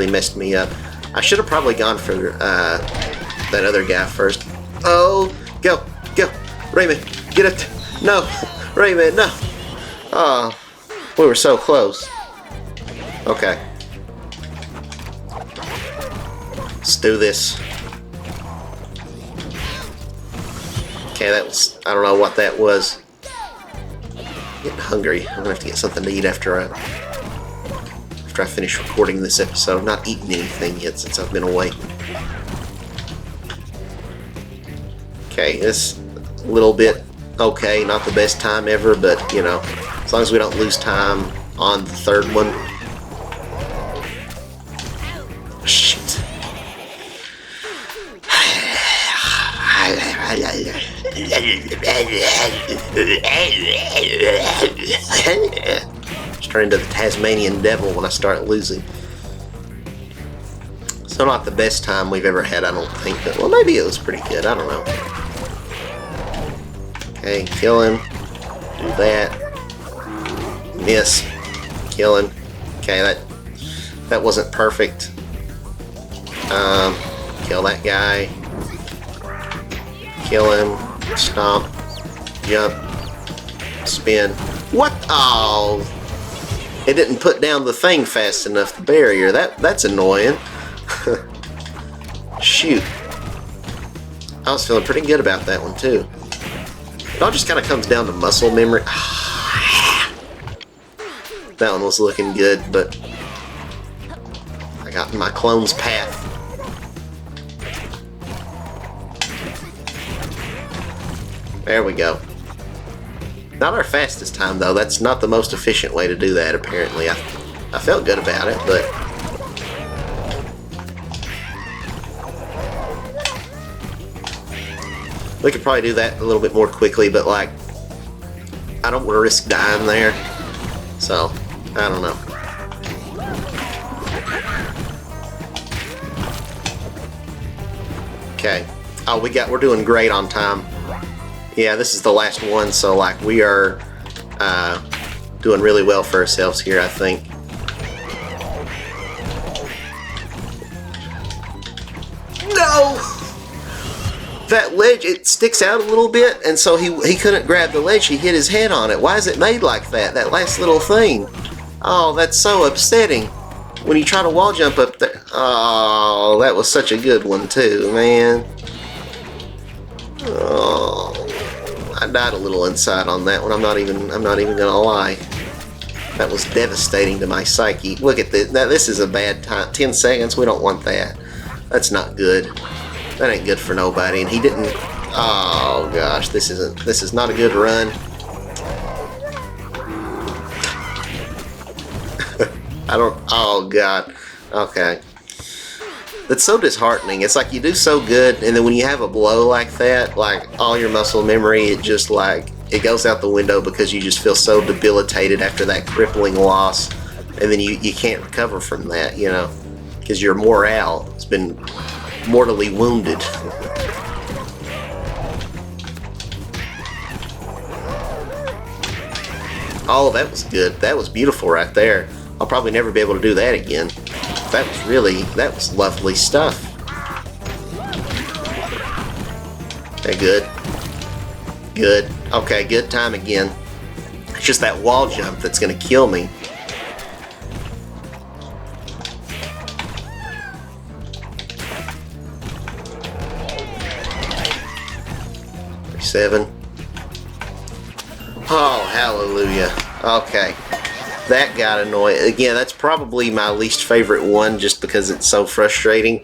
messed me up. I should have probably gone for that other guy first. Oh, go, Rayman, get it! No, Rayman, no! Oh, we were so close. Okay. Let's do this. Okay, that was, I don't know what that was. Getting hungry. I'm gonna have to get something to eat after I finish recording this episode. I've not eaten anything yet since I've been away. Okay, this a little bit okay, not the best time ever, but you know, as long as we don't lose time on the third one. Shit. Just turn into the Tasmanian devil when I start losing. So not the best time we've ever had, I don't think, but well, maybe it was pretty good, I don't know. Okay, kill him. Do that. Miss. Kill him. Okay, that wasn't perfect. Kill that guy. Kill him. Stomp. Jump. Spin. What? Oh! It didn't put down the thing fast enough, the barrier. That's annoying. Shoot. I was feeling pretty good about that one, too. It all just kind of comes down to muscle memory. That one was looking good, but I got in my clone's path. There we go. Not our fastest time, though. That's not the most efficient way to do that, apparently. I felt good about it, but... we could probably do that a little bit more quickly, but, like, I don't want to risk dying there. So, I don't know. Okay. Oh, we're doing great on time. Yeah, this is the last one, so like we are doing really well for ourselves here, I think. No! That ledge, it sticks out a little bit, and so he couldn't grab the ledge. He hit his head on it. Why is it made like that? That last little thing. Oh, that's so upsetting. When you try to wall jump up there. Oh, that was such a good one too, man. Oh, I died a little inside on that one. I'm not even gonna lie. That was devastating to my psyche. Look at this. Now this is a bad time. 10 seconds. We don't want that. That's not good. That ain't good for nobody. And he didn't. Oh gosh, this is not a good run. I don't. Oh god. Okay. That's so disheartening. It's like you do so good, and then when you have a blow like that, like all your muscle memory, it just like it goes out the window because you just feel so debilitated after that crippling loss. and then you can't recover from that, you know, because your morale has been mortally wounded. Oh, that was good. That was beautiful right there. I'll probably never be able to do that again. That was lovely stuff. Okay, good. Good. Okay, good time again. It's just that wall jump that's going to kill me. Seven. Oh, hallelujah. Okay. That got annoying. Again, that's probably my least favorite one just because it's so frustrating.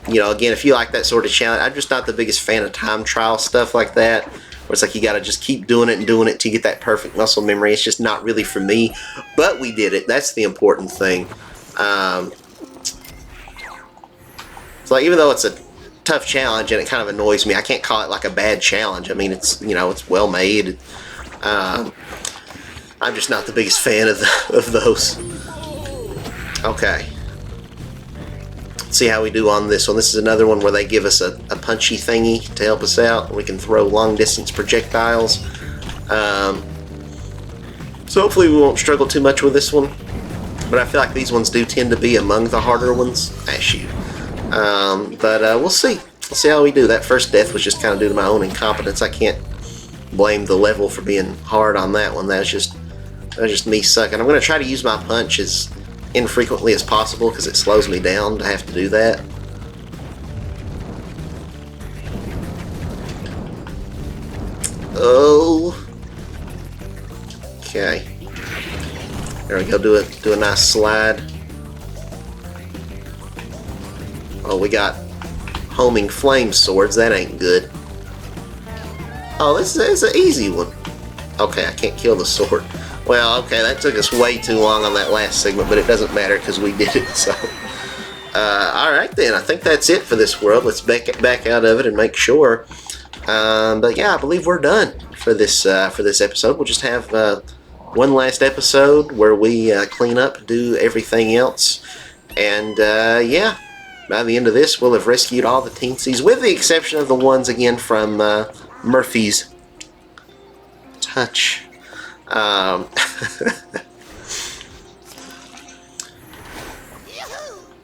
You know, again, if you like that sort of challenge, I'm just not the biggest fan of time trial stuff like that, where it's like you got to just keep doing it and doing it to get that perfect muscle memory. It's just not really for me, but we did it. That's the important thing. So even though it's a tough challenge and it kind of annoys me, I can't call it like a bad challenge. I mean, it's, you know, it's well made. I'm just not the biggest fan of those. Okay. See how we do on this one. This is another one where they give us a punchy thingy to help us out. We can throw long distance projectiles. So hopefully we won't struggle too much with this one. But I feel like these ones do tend to be among the harder ones. Ah, shoot. But we'll see. We'll see how we do. That first death was just kind of due to my own incompetence. I can't blame the level for being hard on that one. That was just me sucking. I'm going to try to use my punch as infrequently as possible because it slows me down to have to do that. Oh. Okay. There we go. Do a nice slide. Oh, we got homing flame swords. That ain't good. Oh, this is an easy one. Okay, I can't kill the sword. Well, okay, that took us way too long on that last segment, but it doesn't matter because we did it, so. Alright then, I think that's it for this world. Let's back out of it and make sure. But yeah, I believe we're done for this episode. We'll just have one last episode where we clean up, do everything else. And yeah, by the end of this, we'll have rescued all the teensies, with the exception of the ones, again, from Murphy's Touch.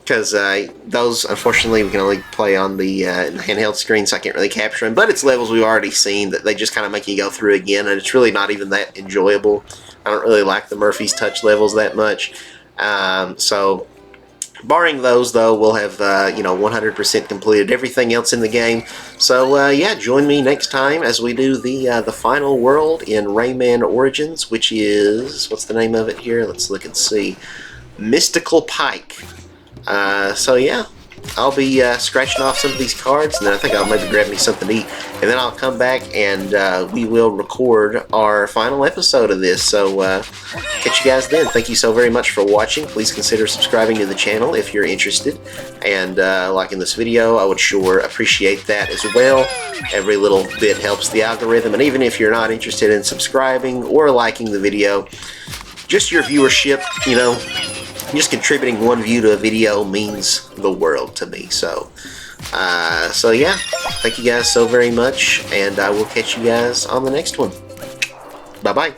Because those, unfortunately, we can only play on the handheld screen, so I can't really capture them. But it's levels we've already seen that they just kind of make you go through again, and it's really not even that enjoyable. I don't really like the Murphy's Touch levels that much. So, barring those, though, we'll have, you know, 100% completed everything else in the game. So, yeah, join me next time as we do the final world in Rayman Origins, which is, what's the name of it here? Let's look and see. Mystical Pike. So, yeah, I'll be scratching off some of these cards, and then I think I'll maybe grab me something to eat, and then I'll come back and we will record our final episode of this. So catch you guys then. Thank you so very much for watching. Please consider subscribing to the channel if you're interested, and liking this video. I would sure appreciate that as well. Every little bit helps the algorithm, and even if you're not interested in subscribing or liking the video, just your viewership, you know, just contributing one view to a video means the world to me. So, so yeah, thank you guys so very much, and I will catch you guys on the next one. Bye-bye.